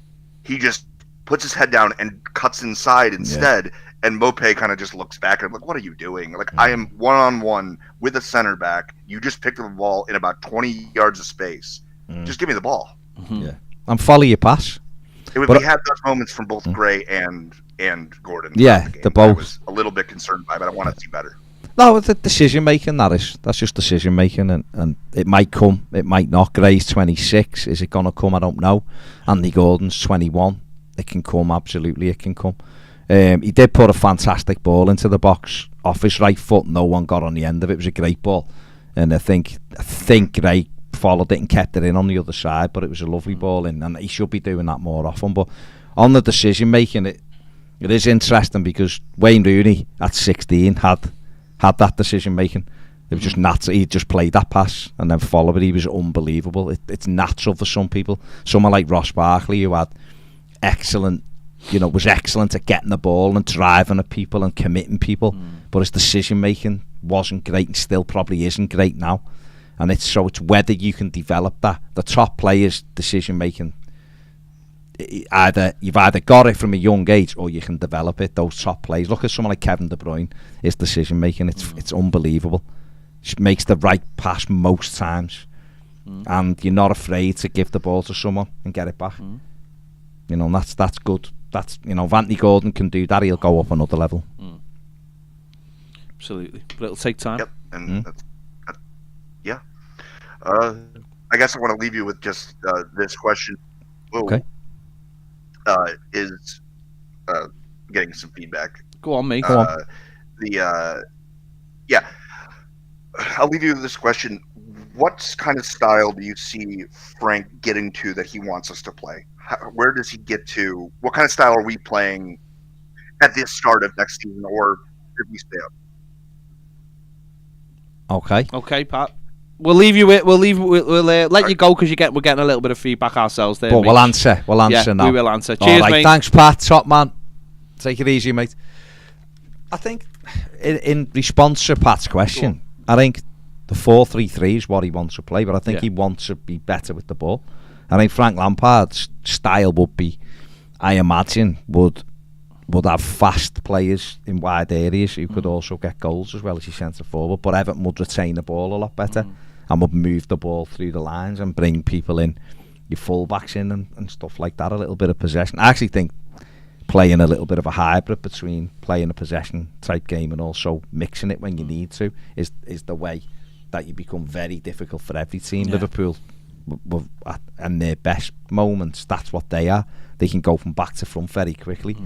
he just puts his head down and cuts inside instead. Yeah. And Mopé kind of just looks back and I'm like, what are you doing? Like, I am one-on-one with a center back. You just picked up the ball in about 20 yards of space. Just give me the ball. Yeah, and follow your pass. We had those moments from both Gray and Gordon. Yeah, the both. I was a little bit concerned by, but I want to see better. No, the decision-making, that's just decision-making, and it might come, it might not. Gray's 26. Is it going to come? I don't know. Andy Gordon's 21. It can come, absolutely, it can come. He did put a fantastic ball into the box off his right foot. No one got on the end of it. It was a great ball, and I think Gray followed it and kept it in on the other side. But it was a lovely ball in, and he should be doing that more often. But on the decision making, it is interesting because Wayne Rooney at 16 had that decision making. It was just natural. He just played that pass and then followed it. He was unbelievable. It's natural for some people. Someone like Ross Barkley, who had was excellent at getting the ball and driving at people and committing people, but his decision making wasn't great and still probably isn't great now. And it's whether you can develop that. The top players' decision making, you've either got it from a young age or you can develop it. Those top players, look at someone like Kevin De Bruyne. His decision making, it's unbelievable. He makes the right pass most times, and you're not afraid to give the ball to someone and get it back. That's good. That's if Anthony Gordon can do that, he'll go up another level. Absolutely, but it'll take time. Yep, and yeah. I guess I want to leave you with just this question. Okay. Is getting some feedback. Go on, mate. Go on. Yeah. I'll leave you with this question. What kind of style do you see Frank getting to that he wants us to play? Where does he get to? What kind of style are we playing at the start of next season, or if we stay up? Okay, Pat. We'll leave you with. We'll let you go because we're getting a little bit of feedback ourselves there. But we'll answer. We'll answer now. We will answer. Cheers, mate. Thanks, Pat. Top man. Take it easy, mate. I think in response to Pat's question, I think the 4-3-3 is what he wants to play, but I think he wants to be better with the ball. I think Frank Lampard's style would be, I imagine, would have fast players in wide areas who could also get goals as well as your centre forward. But Everton would retain the ball a lot better and would move the ball through the lines and bring people in, your full-backs in and stuff like that, a little bit of possession. I actually think playing a little bit of a hybrid between playing a possession type game and also mixing it when you need to is the way that you become very difficult for every team. Liverpool, and their best moments, that's what they are. They can go from back to front very quickly,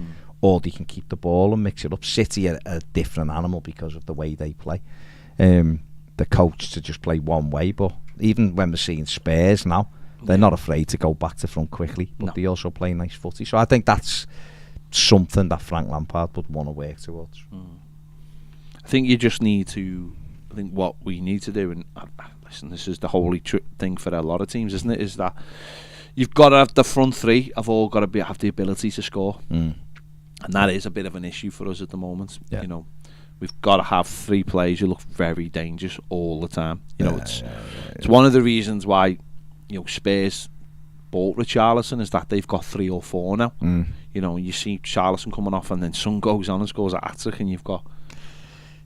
or they can keep the ball and mix it up. City are a different animal because of the way they play. The coach to just play one way, but even when we're seeing Spurs now, they're not afraid to go back to front quickly, but they also play nice footy. So I think that's something that Frank Lampard would want to work towards. I think you just need to. I think what we need to do, and listen, this is the holy thing for a lot of teams, isn't it? Is that you've got to have the front three have all got to have the ability to score, and that is a bit of an issue for us at the moment. we've got to have 3 players who look very dangerous all the time. You know, it's one of the reasons why, you know, Spurs bought Richarlison, is that they've got 3 or 4 now. You know, you see Richarlison coming off, and then Son goes on and scores a hat-trick, and you've got.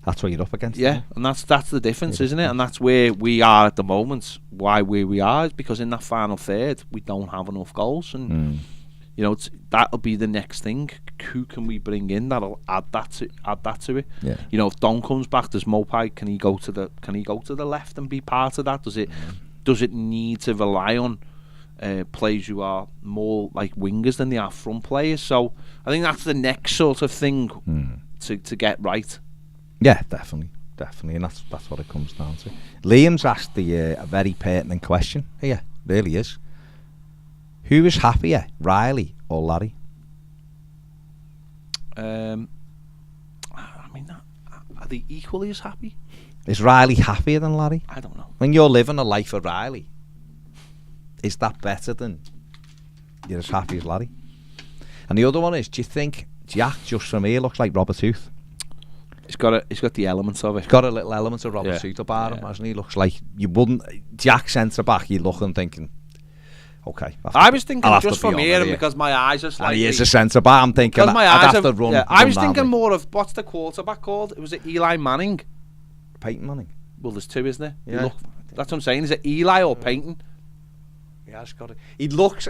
That's what you're up against. Yeah, and that's the difference, isn't it? And that's where we are at the moment. Why where we are is because in that final third we don't have enough goals, and you know that'll be the next thing. Who can we bring in that'll add that to it? Yeah. You know, if Don comes back, does Mopai can he go to the left and be part of that? Does it need to rely on players who are more like wingers than they are front players? So I think that's the next sort of thing to get right. Yeah, definitely, and that's what it comes down to. Liam's asked a very pertinent question here, really is. Who is happier, Riley or Larry? I mean, are they equally as happy? Is Riley happier than Larry? I don't know. When you're living a life of Riley, is that better than you're as happy as Larry? And the other one is, do you think Jack, just from here, looks like Robert Huth? He's got the elements of it. He's got a little element of Robert Huth about him, hasn't he? Looks like you wouldn't. Jack centre back, you look and thinking, okay. I was thinking just from here, and because my eyes are slightly. And he is a centre back. I'm thinking I'd have to run. Yeah, I was thinking more of what's the quarterback called? Was it Eli Manning? Peyton Manning. Well, there's 2, isn't there? Yeah. That's what I'm saying. Is it Eli or Peyton? Yeah, it's got it. He looks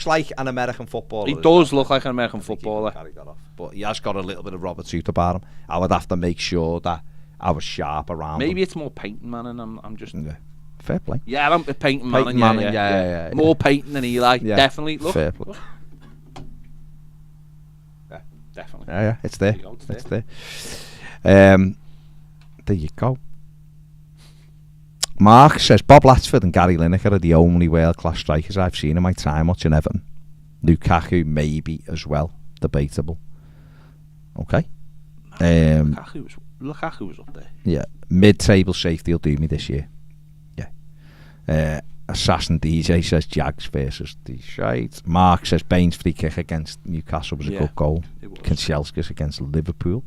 like an American footballer. He does look like an American footballer. Carry that off. But he has got a little bit of Robert Huth about him. I would have to make sure that I was sharp around him. Maybe it's more Peyton Manning. I'm just. Yeah. Fair play. Yeah, I'm Peyton Manning. Yeah. More Peyton than Eli. Yeah. Definitely. Look. Fair play. Yeah, definitely. Yeah, it's there. It's there. There you go. Mark says Bob Latchford and Gary Lineker are the only world-class strikers I've seen in my time watching Everton. Lukaku maybe as well. Debatable. Okay. Lukaku was up there. Yeah. Mid-table safety will do me this year. Yeah. Assassin DJ says Jags versus the Shites. Mark says Baines free kick against Newcastle was a good goal. Kanchelskis against Liverpool.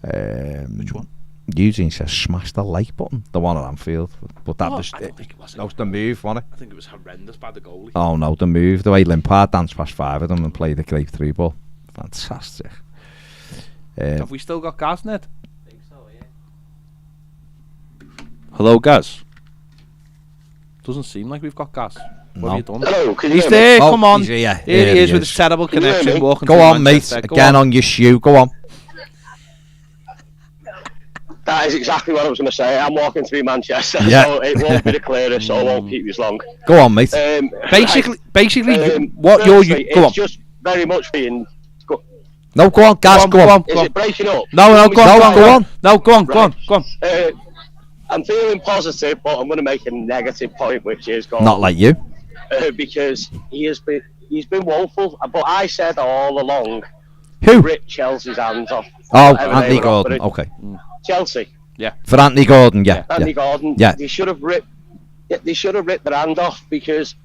Which one? Eugene says smash the like button, the one at Anfield, but that was I don't think it was. That was the move, wasn't it? I think it was horrendous by the goalie. Oh no, the move, the way Limpard danced past 5 of them and played a great 3 ball, fantastic. Have we still got Gaz, Ned? I think so, yeah. Hello, Gaz. Doesn't seem like we've got Gaz. What have you done? Hello, can you He's hear there. me? Come on. Here he is with his terrible Can you hear connection. me? Walking Go through on, mate. Manchester. Go Again on. on your shoe. Go on. That is exactly what I was going to say. I'm walking through Manchester, Yeah. so it won't be the clearest, so I won't keep you as long. Go on, mate. Basically, what firstly, it's go on. just very much being. No, go on, Gaz. Go on. Is it breaking up? No, go on. No, go on. Right. I'm feeling positive, but I'm going to make a negative point, which is Not like you. because he's been woeful. But I said all along, Who? rip Chelsea's hands off. Oh, Whatever Anthony they were Gordon. offering. Okay. Chelsea. For Anthony Gordon, yeah. Anthony Gordon. Yeah. They should have ripped their hand off, because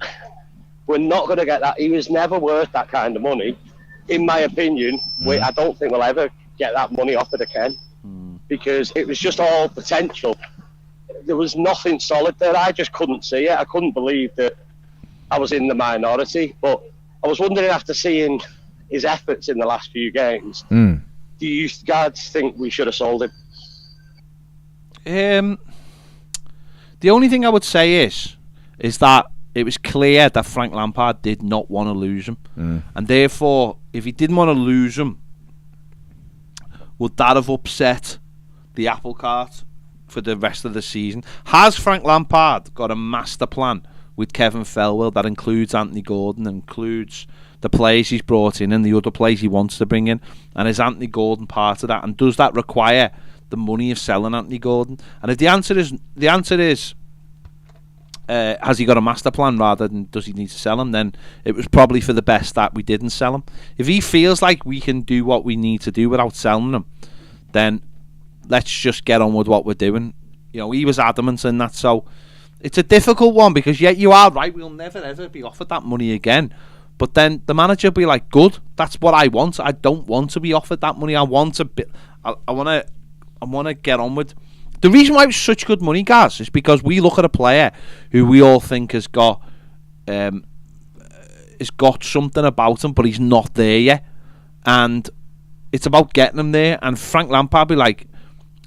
we're not going to get that. He was never worth that kind of money, in my opinion. I don't think we'll ever get that money offered again, because it was just all potential. There was nothing solid there. I just couldn't see it. I couldn't believe that I was in the minority. But I was wondering, after seeing his efforts in the last few games, do you guys think we should have sold him? The only thing I would say is that it was clear that Frank Lampard did not want to lose him, and therefore, if he didn't want to lose him, would that have upset the apple cart for the rest of the season? Has Frank Lampard got a master plan with Kevin Felwell that includes Anthony Gordon, includes the players he's brought in and the other players he wants to bring in, and is Anthony Gordon part of that? And does that require the money of selling Anthony Gordon? And if the answer is has he got a master plan rather than does he need to sell him, then it was probably for the best that we didn't sell him. If he feels like we can do what we need to do without selling him, then let's just get on with what we're doing. You know, he was adamant in that, so it's a difficult one, because yet you are right, we'll never ever be offered that money again. But then the manager will be like, good, that's what I want. I don't want to be offered that money. I want to want to get on with. The reason why it was such good money, guys, is because we look at a player who we all think has got something about him, but he's not there yet, and it's about getting him there. And Frank Lampard be like,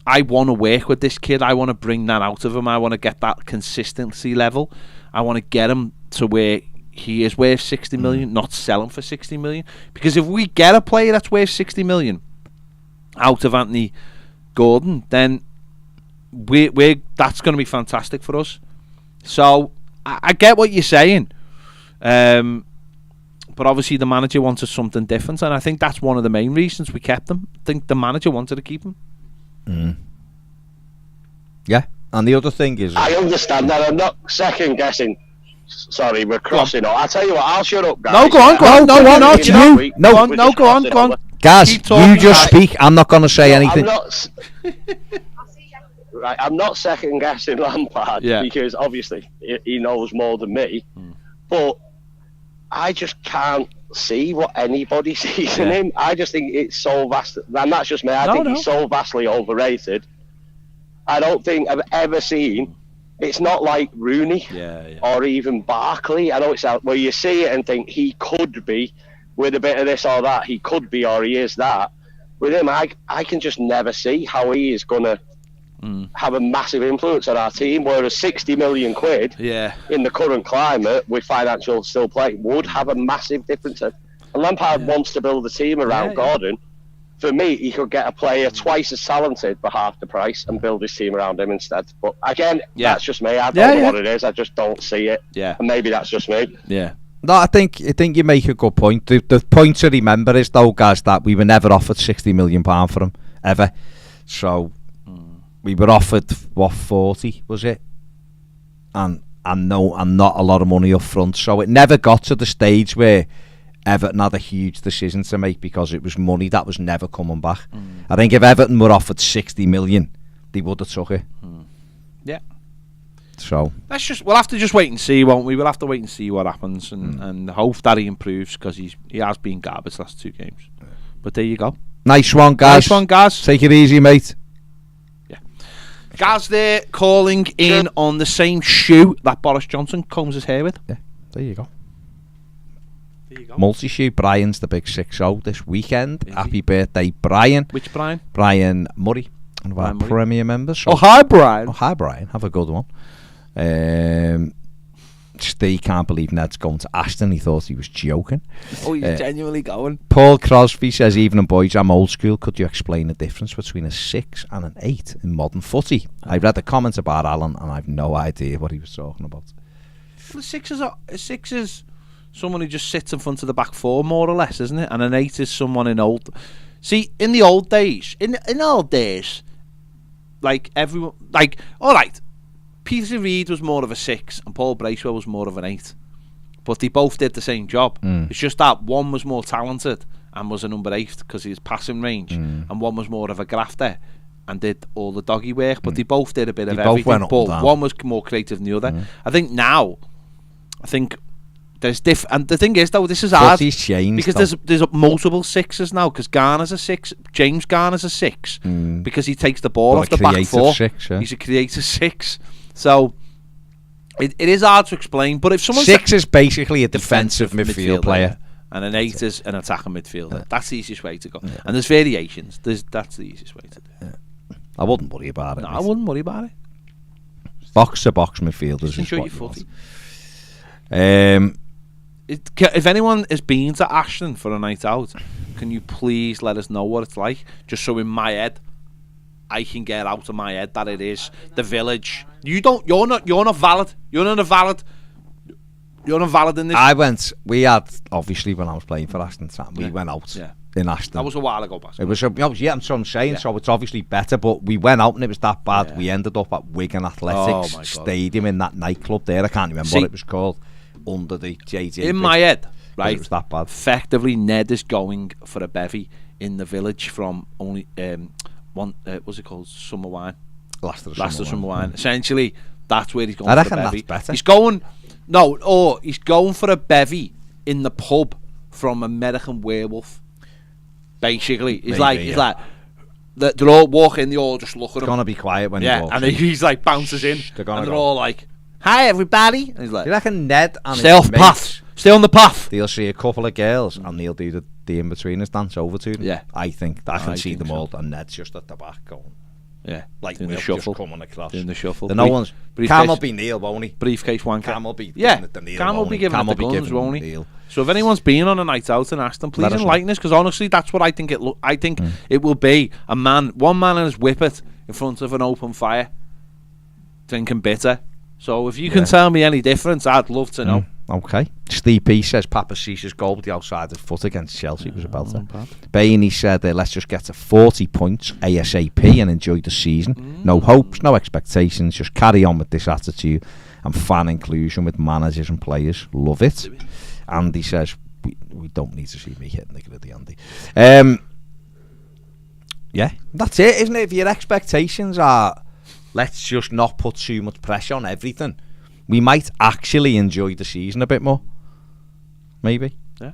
I want to work with this kid. I want to bring that out of him. I want to get that consistency level. I want to get him to where he is worth 60 million, not sell him for 60 million. Because if we get a player that's worth 60 million out of Anthony Gordon, then that's going to be fantastic for us. So I get what you're saying, but obviously the manager wanted something different, and I think that's one of the main reasons we kept him. I think the manager wanted to keep him. Yeah, and the other thing is, I understand that. I'm not second guessing. Sorry, we're crossing. I'll tell you what. I'll shut up, guys. No, go on. No, go on. Gaz, you just speak. I'm not going to say anything. I'm not second guessing Lampard because obviously he knows more than me, but I just can't see what anybody sees in him. I just think it's so vast, and that's just me. I think he's so vastly overrated. I don't think I've ever seen. It's not like Rooney or even Barkley. I know it's out where you see it and think he could be with a bit of this or that. He could be, or he is that. With him, I can just never see how he is going to have a massive influence on our team. Whereas 60 million quid in the current climate with financial still play would have a massive difference. And Lampard wants to build a team around Gordon. For me, he could get a player twice as talented for half the price and build his team around him instead. But again, that's just me. I don't know what it is. I just don't see it. Yeah. And maybe that's just me. Yeah. No, I think you make a good point. The point to remember is, though, guys, that we were never offered £60 million for him, ever. So we were offered, 40, was it? And not a lot of money up front. So it never got to the stage where Everton had a huge decision to make because it was money that was never coming back. I think if Everton were offered 60 million, they would have took it. Yeah. So we'll have to just wait and see, won't we? We'll have to wait and see what happens and hope that he improves, because he has been garbage last 2 games. But there you go. Nice one, guys. Take it easy, mate. Yeah. Gaz there calling in on the same shoe that Boris Johnson combs his hair with. Yeah, there you go. Multi-shoe. Brian's the big 6-0 this weekend. Happy birthday, Brian. Which Brian? Brian Murray, one of our Premier members. So. Hi, Brian. Hi, Brian. Have a good one. Steve can't believe Ned's going to Aston. He thought he was joking. Oh, he's genuinely going. Paul Crosby says, evening boys, I'm old school. Could you explain the difference between a 6 and an 8 in modern footy? I read the comments about Allan and I've no idea what he was talking about. Well, a 6 is someone who just sits in front of the back 4, more or less, isn't it? And an 8 is someone in old. See, in the old days, like everyone, like, all right, Peter Reid was more of a 6 and Paul Bracewell was more of an 8, but they both did the same job. It's just that one was more talented and was a number 8 because he was passing range, and one was more of a grafter and did all the doggy work. But they both did a bit of everything. But one was more creative than the other. I think now, there's and the thing is, though, this is hard because there's multiple 6s now, because Garner's a 6, James Garner's a 6 because he takes the ball off the back 4. 6, he's a creative 6. So it is hard to explain. But if someone 6 is basically a defensive midfield player, and an 8 is an attacking midfielder, that's the easiest way to go. And there's variations. That's the easiest way to do it. I wouldn't worry about it. No, I wouldn't worry about it. Box to box midfielders. Enjoy your footy. If anyone has been to Ashton for a night out, can you please let us know what it's like? Just so in my head, I can get out of my head that it is the village. You're not valid. You're not valid in this. We had, obviously, when I was playing for Ashton, we went out in Ashton. That was a while ago, Basco. It was, that's what I'm saying. So it's obviously better, but we went out and it was that bad. Yeah. We ended up at Wigan Athletics Stadium in that nightclub there. I can't remember what it was called. Under the JJ. In my head, right? It was that bad. Effectively, Ned is going for a bevy in the village from only what's it called? Summer wine. Last of summer wine. Essentially, that's where he's going. I reckon for a bevy. That's better. He's going. He's going for a bevy in the pub from American Werewolf. Basically, he's like, they're all walking, they all just look at It's him. gonna be quiet when he Yeah, walks. and he's like bounces in, They're gonna and they're go. all like, "Hi, everybody." And he's like, You reckon Ned and "Stay his off mates, path. Stay on the path." they'll see a couple of girls and they'll do the in-betweeners dance over to them? Yeah. I can I see think them so. all, and Ned's just at the back going, Yeah, like doing the Neil shuffle. just coming across. Doing the shuffle. The no one's. briefcase. Cam will be Neil, won't he? Briefcase wanker. Cam will be Yeah, giving it to Neil, Cam will won't be he? giving Cam it the will be guns, giving won't he? Neil. So if anyone's been on a night out in Ashton, please Let us know. enlighten us, because honestly, that's what I think I think it will be one man and his whippet in front of an open fire, drinking bitter. So if you can tell me any difference, I'd love to know. Okay. Steve P says Papa Cesa's goal with the outside of his foot against Chelsea was about it. Bainey said, let's just get to 40 points ASAP and enjoy the season. No hopes, no expectations, just carry on with this attitude and fan inclusion with managers and players. Love it. Andy says, we don't need to see me hitting the griddy, Andy. Yeah, that's it, isn't it? If your expectations are, let's just not put too much pressure on everything, we might actually enjoy the season a bit more. Maybe. Yeah.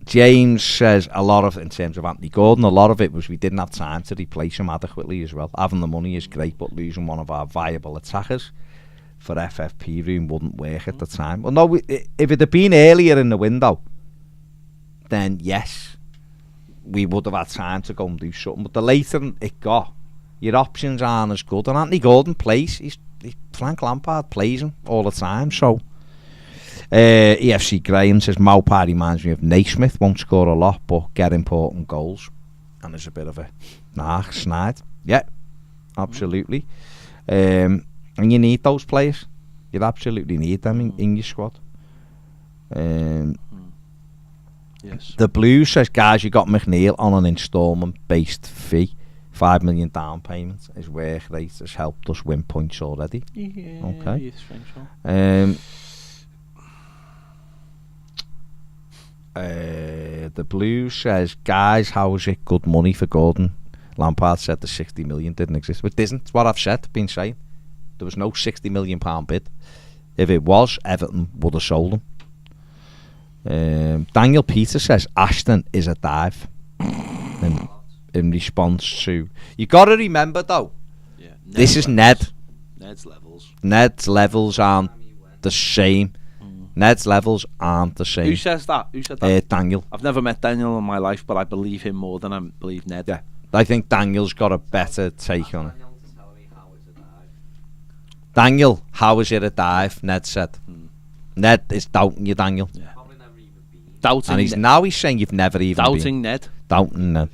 James says a lot of, in terms of Anthony Gordon, a lot of it was we didn't have time to replace him adequately as well. Having the money is great, but losing one of our viable attackers for FFP room wouldn't work at the time. Well, no, if it had been earlier in the window, then yes, we would have had time to go and do something. But the later it got, your options aren't as good. And Anthony Gordon plays. Frank Lampard plays him all the time. So, EFC Graham says Maupay reminds me of Naismith. Won't score a lot, but get important goals. And there's a bit of a snide. Yeah, absolutely. And you need those players. You absolutely need them in your squad. Yes. The Blues says, guys, you got McNeil on an instalment-based fee. 5 million down payment. His work rate has helped us win points already. Yeah, okay. yes, think so. The Blues says, guys, how is it good money for Gordon? Lampard said the 60 million didn't exist. But it isn't. It's what I've been saying. There was no £60 million bid. If it was, Everton would have sold him. Daniel Peter says Ashton is a dive. In response to, you got to remember though, this is Ned. Ned's levels aren't the same. Ned's levels aren't the same. Who says that? Daniel. I've never met Daniel in my life, but I believe him more than I believe Ned. Yeah, I think Daniel's got a better take on it. Daniel, how is it a dive? Ned said. Ned is doubting you, Daniel. Yeah. Doubting, and he's saying you've never even doubting been. Ned. Doubting Ned.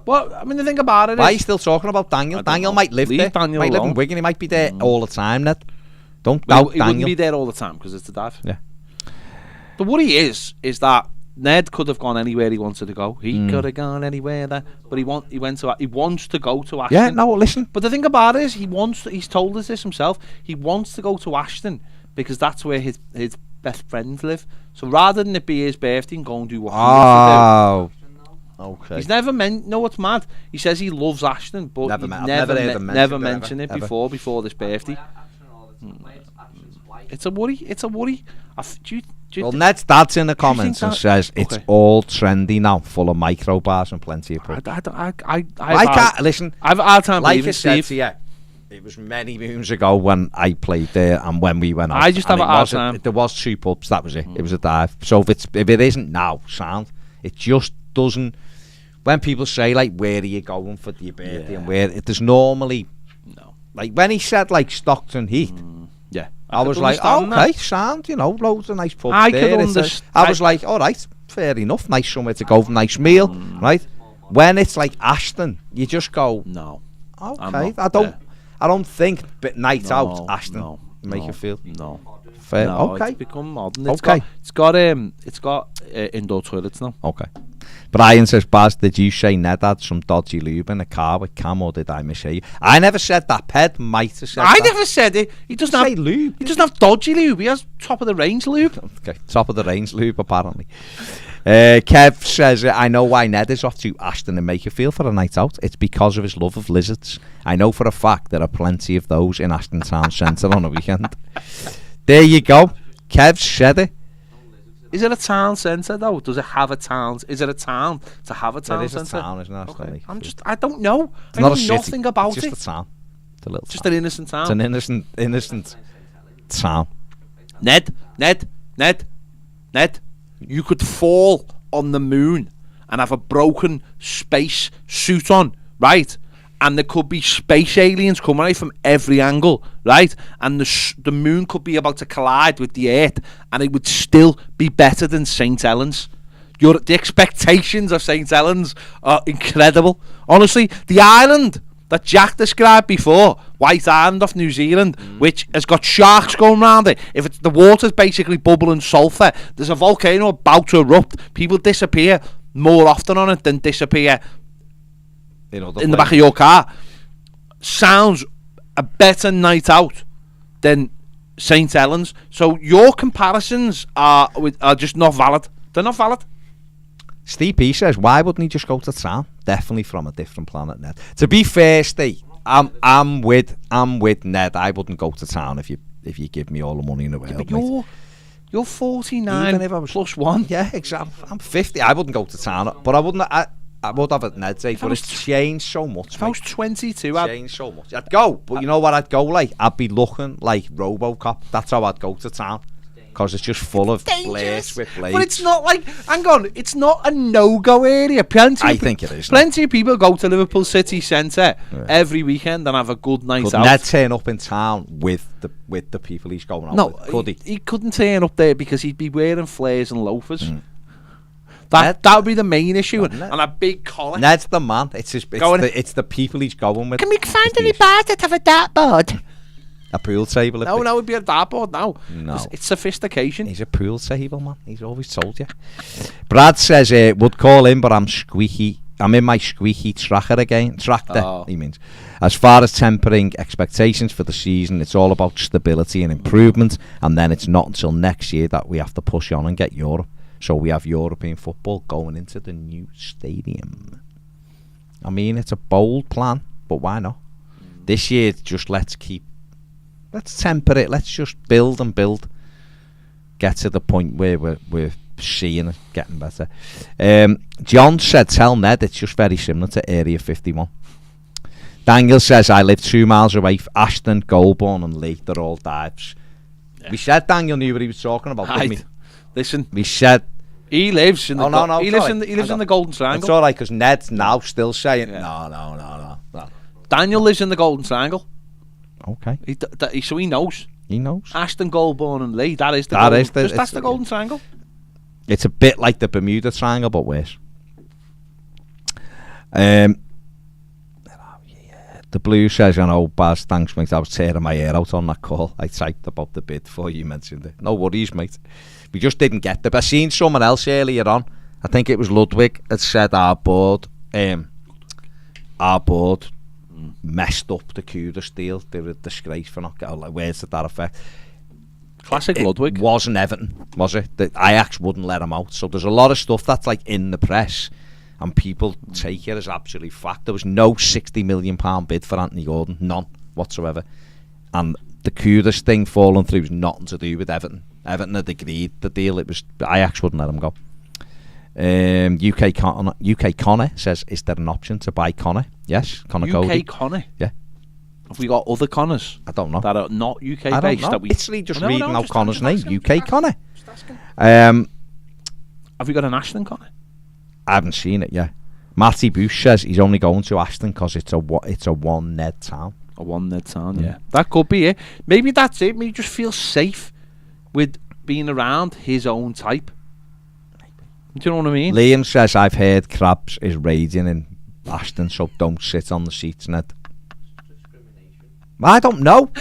Well, I mean, the thing about it Why is, are you still talking about Daniel? Daniel might live there. Daniel might live in Wigan. He might be there all the time, Ned. Don't doubt he Daniel. wouldn't be there all the time because it's a dive. Yeah. But what he is that Ned could have gone anywhere he wanted to go. He could have gone anywhere there, but he wants to go to Ashton. Yeah, no, listen. But the thing about it is, he's told us this himself. He wants to go to Ashton because that's where his best friends live. So rather than it be his birthday and go and do what he wants to do. Okay. He's never no, what's mad? He says he loves Ashton, but never mentioned it before this birthday. It's a worry. Well, Ned's dad's in the comments and says it's all trendy now, full of micro bars and plenty of pubs. I can't listen. I've a hard time like believing I said Steve. to you, it was many moons ago when I played there and when we went out. I just have a hard time. There was 2 pubs. That was it. It was a dive. So if it isn't now, sound. It just doesn't. When people say like, where are you going for your birthday and where, there's normally no. Like when he said like Stockton Heath. Yeah, I was like, okay, sound, loads of nice pubs there. I was like, all right, fair enough, nice somewhere to go, nice meal, right? When it's like Ashton, you just go, no, okay, I don't think night out Ashton make you feel fair. No, okay, it's become modern. It's got indoor toilets now. Okay. Brian says, Baz, did you say Ned had some dodgy lube in a car with Cam, or did I mishear you? I never said that. Ped might have said that. I never said it. He doesn't have lube. He doesn't have dodgy lube. He has top of the range lube. Okay, top of the range lube, apparently. Kev says, I know why Ned is off to Ashton and Makerfield for a night out. It's because of his love of lizards. I know for a fact there are plenty of those in Ashton Town Centre on a weekend. There you go. Kev said it. Is it a town centre though? Does it have a town? Is it a town to have a town It is centre? a town, isn't it? Okay. I don't know. I not know a city. nothing about It's it. just a town. It's a little Just town. an innocent town. It's an innocent town. Ned, you could fall on the moon and have a broken space suit on, right? And there could be space aliens coming out from every angle, right? And the moon could be about to collide with the Earth, and it would still be better than St. Helens. The expectations of St. Helens are incredible. Honestly, the island that Jack described before, White Island off New Zealand, which has got sharks going around it. If it's the water's basically bubbling sulphur, there's a volcano about to erupt. People disappear more often on it than disappear in the back of your car. Sounds a better night out than St. Helens. So your comparisons are just not valid. They're not valid. Steve P says, why wouldn't he just go to town? Definitely from a different planet, Ned. To be fair, Steve, I'm with Ned. I wouldn't go to town if you give me all the money in the world. But mate. you're 49 Even if I was plus one. Yeah, exactly. I'm 50. I wouldn't go to town, but I wouldn't. I would have it Ned's age, but it's changed so much. If I was 22, I'd changed so much. I'd go, but you know what I'd go like? I'd be looking like RoboCop. That's how I'd go to town. Because it's just full of blades with blades. But it's not like, hang on, it's not a no-go area. I think it is. Plenty of people go to Liverpool city centre every weekend and have a good night out. Could Ned turn up in town with the people he's going out with? Could he? He couldn't turn up there because he'd be wearing flares and loafers. That would be the main issue. And a big collar. Ned's the man. It's the people he's going with. Can we find any bars that have a dartboard? A pool table. No, it'd be a dartboard now. No. It's sophistication. He's a pool table, man. He's always told you. Brad says, would call in, but I'm squeaky. I'm in my squeaky tractor again. He means. As far as tempering expectations for the season, it's all about stability and improvement, and then it's not until next year that we have to push on and get Europe. So we have European football going into the new stadium. I mean, it's a bold plan, but why not? This year, just let's temper it. Let's just build and build. Get to the point where we're seeing it getting better. John said, tell Ned it's just very similar to Area 51. Daniel says, I live 2 miles away. Ashton, Goulburn and Lee, they're all dives. Yeah. We said Daniel knew what he was talking about, didn't we? Listen. We said... He lives in the he lives in the Golden Triangle. It's all right, because Ned's now still saying, no. Daniel lives in the Golden Triangle. Okay. So he knows. He knows. Ashton, Goulburn and Lee, that's the Golden Triangle. It's a bit like the Bermuda Triangle, but worse. The Blue says, Baz, thanks, mate. I was tearing my hair out on that call. I typed about the bid before you mentioned it. No worries, mate. We just didn't get the... I seen someone else earlier on. I think it was Ludwig that said our board messed up the Kudus deal. They were a disgrace for not getting words to that effect. Classic Ludwig. It wasn't Everton, was it? The Ajax wouldn't let him out. So there's a lot of stuff that's like in the press and people take it as absolute fact. There was no £60 million bid for Anthony Gordon. None whatsoever. And the Kudus thing falling through was nothing to do with Everton. Everton had agreed the deal. It was Ajax wouldn't let him go. UK Connor says, is there an option to buy Connor? Yes, Connor Cody. UK Connor? Yeah. Have we got other Connors? I don't know. That are not UK I don't based? know. That we... Literally just reading out Connor's name. UK Connor. Have we got an Ashton Connor? I haven't seen it yet. Matty Bush says he's only going to Ashton because it's a one Ned town. A one Ned town, yeah. That could be it. Maybe that's it. Maybe he just feels safe with being around his own type. Do you know what I mean? Liam says, I've heard Krabs is raging in Ashton, so don't sit on the seats, Ned. I don't know.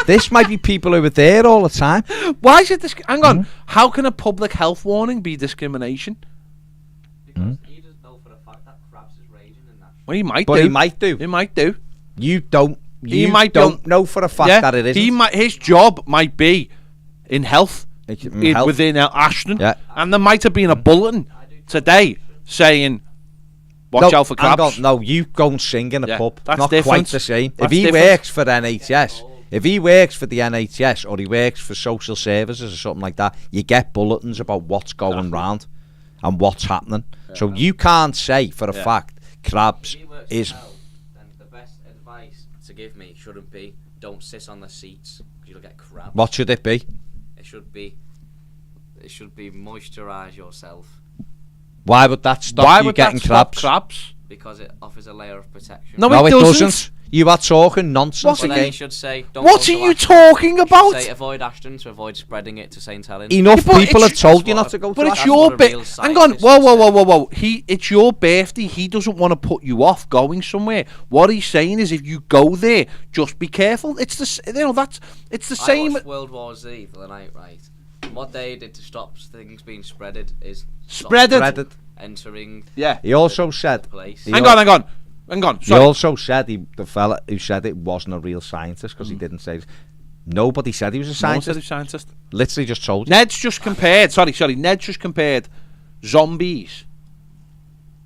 This might be people who are there all the time. Why is it hang on. How can a public health warning be discrimination? Because he doesn't know for a fact that Krabs is raging in that. Well, he might but do. He might do. He might do. You don't. He might don't know for a fact that it isn't. His job might be in health, within Ashton. Yeah. And there might have been a bulletin today saying, watch out for Krabs. No, you go and sing in a pub. That's not different. Quite the same. That's if he different. works for NHS, If he works for the NHS or he works for social services or something like that, you get bulletins about what's going round and what's happening. So you can't say for a fact crabs If he works is... in hell, then the best advice to give me shouldn't be don't sit on the seats because you'll get crabs. What should it be? It should be moisturise yourself Why would that stop you getting crabs? because it offers a layer of protection. No, No, it it doesn't. doesn't. You are talking nonsense Well, then again. you should say, don't What go are to you Ashton. talking about? Say avoid Ashton to avoid spreading it to St Helens. Enough Yeah, but people it's- have told you that's not to go But to it's That's Ashton. your what a bit. real Hang on, scientist whoa, would whoa, say. whoa, whoa, whoa. It's your birthday. He doesn't want to put you off going somewhere. What he's saying is, if you go there, just be careful. It's it's the I same. watched World War Z the other night, right? And what they did to stop things being spreaded is stop Spreaded. Spreaded. entering Yeah. He also said... the place. Hang on. He Sorry. also said the fella who said it wasn't a real scientist because he didn't say it. Nobody said he was a No one said scientist. he's a scientist. Literally just told you. Ned's just compared. Sorry. Ned's just compared zombies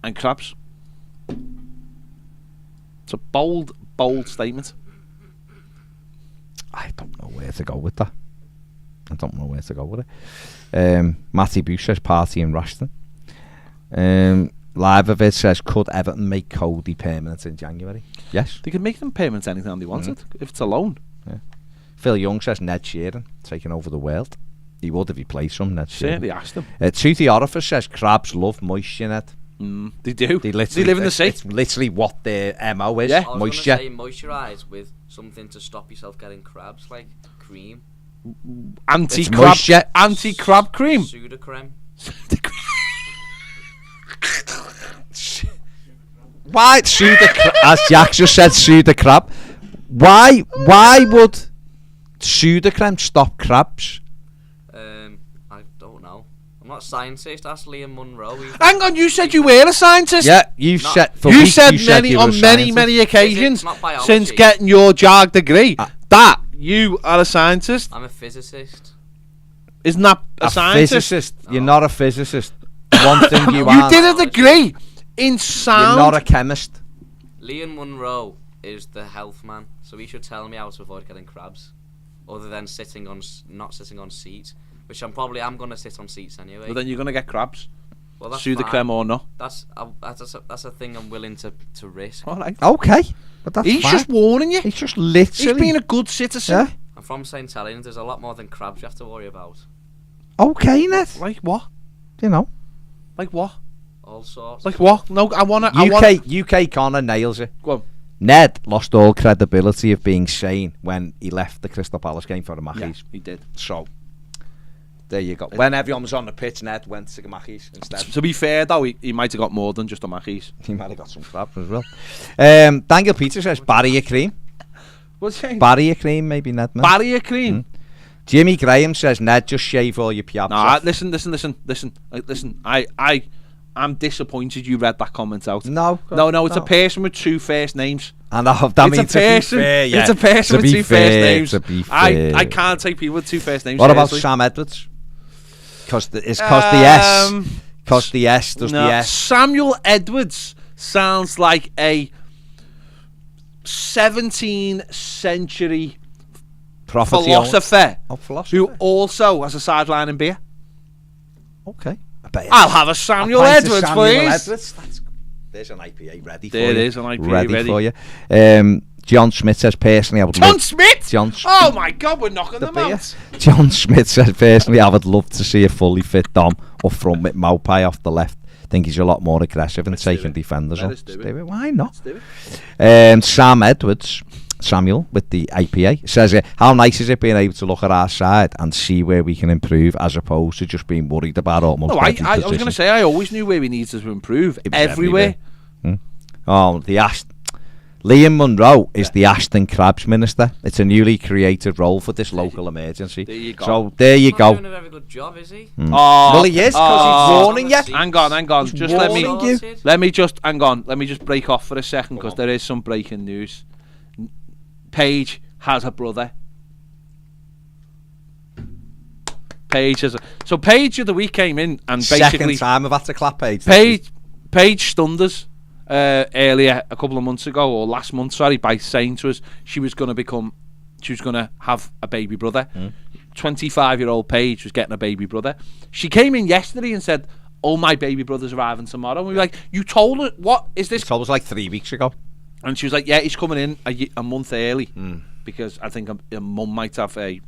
and crabs. It's a bold statement. I don't know where to go with that. Mathew says party in Rushton. Live of it says, could Everton make Cody permanent in January? Yes. They can make them payments anytime they wanted if it's a loan. Phil Young says Ned Sheeran taking over the world. He would if he plays some Ned Sheeran. Certainly asked them. Toothy Orifice says crabs love moisture, Ned. They do. They live in the sea. It's literally what their MO is. Yeah. I was Moisture. going to say moisturise with something to stop yourself getting crabs, like cream. Anti-crab cream. Sudocrem. Why as Jack just said, Suda crab. Why would Sudocrem stop crabs? I don't know. I'm not a scientist. Ask Liam Munro. Hang on, you said you were a scientist. Yeah, you've No. said for You weeks said you said you were a scientist. many occasions Physics, not biology. since getting your JAG degree that you are a scientist. I'm a physicist. Isn't that a scientist? physicist. You're not a physicist. One thing you You aren't. did a degree in sound. You're not a chemist. Liam Munro is the health man, so he should tell me how to avoid getting crabs, other than not sitting on seats, which I'm going to sit on seats anyway. But then you're gonna get crabs. Well, that's Sudocrem fine. or not. That's a thing I'm willing to risk. All right. Okay, but that's He's fine. just warning you. He's just He's literally. being a good citizen. Yeah. I'm from St Helens. There's a lot more than crabs you have to worry about. Okay, Ned. Like what? You know. Like what? All sorts. Like what? No, I wanna. UK Connor nails it. Go on. Ned lost all credibility of being sane when he left the Crystal Palace game for the Yeah, Mackies. he did. So, there you go. When everyone was on the pitch, Ned went to the Mackies instead. To be fair though, he might have got more than just a Mackey's. He might have got some crap as well. Daniel Peter says barrier cream. What's he? Barrier cream, maybe Ned. Man. Barrier cream. Jimmy Graham says Ned, just shave all your piabs Nah, off. listen. I'm disappointed you read that comment out. No, It's a person with two first names. And that It's means a person. To be fair, yeah. It's a person To with be two fair, first names. To be fair. I can't take people with two first names. What about seriously. Sam Edwards? Because the S. Because the S does No, the S. Samuel Edwards sounds like a 17th century Property philosopher philosopher. who also has a sideline in beer. Okay. I'll have a Samuel Edwards, please. There's an IPA ready There for you. is an IPA ready. for you. John Smith says personally I would John love... Smith? John Oh my God, we're knocking them beer. out. John Smith says personally I would love to see a fully fit Dom up front with Maupai off the left. Think he's a lot more aggressive and taking defenders on. Let's do it. Why not? Let's do it. Sam Edwards, Samuel with the IPA says how nice is it being able to look at our side and see where we can improve as opposed to just being worried about almost No, every I was position. going to say I always knew where we needed to improve. It was Everywhere. Oh, Liam Munro is the Ashton Crabs Minister. It's a newly created role for this local emergency. There you go. So there you Not go. doing a very good job, is he? Oh, Well, he is because he's warning you. Hang on. Just let me warning you. hang on. Let me just break off for a second because there is some breaking news. Paige has a brother. Paige the other week came in and basically Second time I've had to clap Paige. Paige stunned us earlier a couple of months ago or last month, sorry, by saying to us she was going to become she was going to have a baby brother. 25-year-old Paige was getting a baby brother. She came in yesterday and said, "Oh, my baby brother's arriving tomorrow." And we were like, "You told her, what is this?" It was like 3 weeks ago. And she was like, "Yeah, he's coming in a month early because I think a mum might have a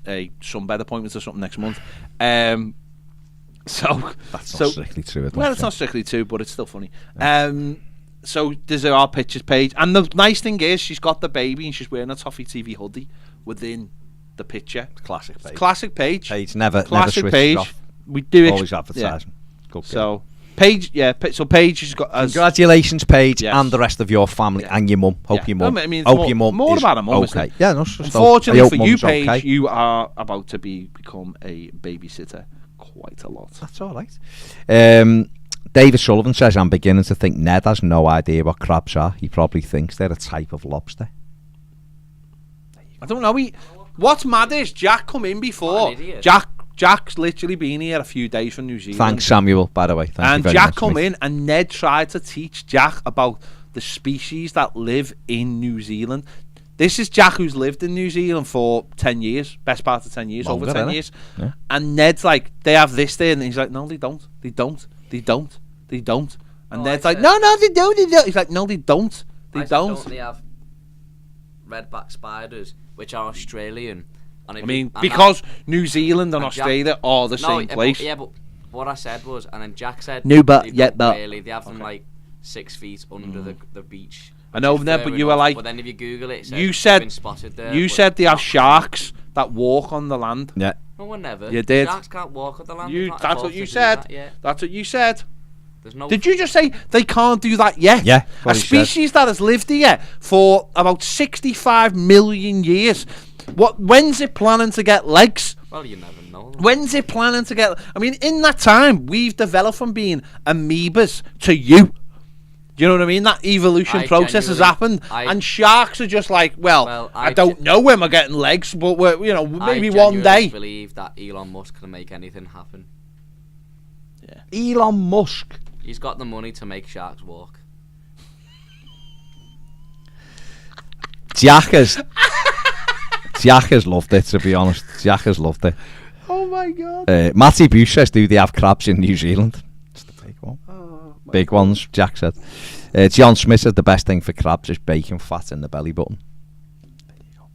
sunbed appointment or something next month." So that's not strictly true. Well, it's not strictly true, but it's still funny. So there's our pictures page, and the nice thing is she's got the baby and she's wearing a Toffee TV hoodie within the picture. Classic page. Classic page. Page never Classic switched page. off. We do it. Always advertising. Yeah. So Paige, so Paige has got. Congratulations, Paige, Yes. and the rest of your family and your mum. Hope your mum. I mean, hope your mum more is about a mum. Okay. Yeah, no. Just Unfortunately for you, mum's Paige, okay. you are about to become a babysitter quite a lot. That's all right. David Sullivan says, "I'm beginning to think Ned has no idea what crabs are. He probably thinks they're a type of lobster." I don't know. What's mad is Jack come in before. Jack's literally been here a few days from New Zealand. Thanks, Samuel, by the way. Thank you and very Jack much, come mate. in and Ned tried to teach Jack about the species that live in New Zealand. This is Jack who's lived in New Zealand for 10 years, best part of 10 years, Longer, over 10 innit? years. Yeah. And Ned's like, they have this there, and he's like, no, they don't. They don't. They don't. They don't. And Ned's like, no, they don't. They don't. He's like, no, they don't. They don't. They have redback spiders, which are Australian. And I mean, because New Zealand and Australia are the same But, place. yeah, but what I said was, and then Jack said, No, but they yeah, don't but really, they have them like 6 feet under the beach. I know, which is Ned, fair but you were enough, like, but then if you Google it, it says you they've said been spotted there. you but said they have sharks that walk on the land. Yeah. no one never. You did. Sharks can't walk on the land. That's what you said. That's what you said. There's no. Did you just say they can't do that yet? Yeah, A what he said. species that has lived here for about 65 million years. When's it planning to get legs? Well, you never know. When's it planning to get... I mean, in that time, we've developed from being amoebas to you. Do you know what I mean? That evolution process has happened. And sharks are just like, well I don't know when we're getting legs, but we're, maybe one day. I believe that Elon Musk can make anything happen. Yeah. Elon Musk. He's got the money to make sharks walk. Jack has loved it, to be honest. Jack has loved it. Oh my God. Matthew Bush says, do they have crabs in New Zealand? It's the big one. Big ones, Jack said. John Smith said the best thing for crabs is bacon fat in the belly button. There you go.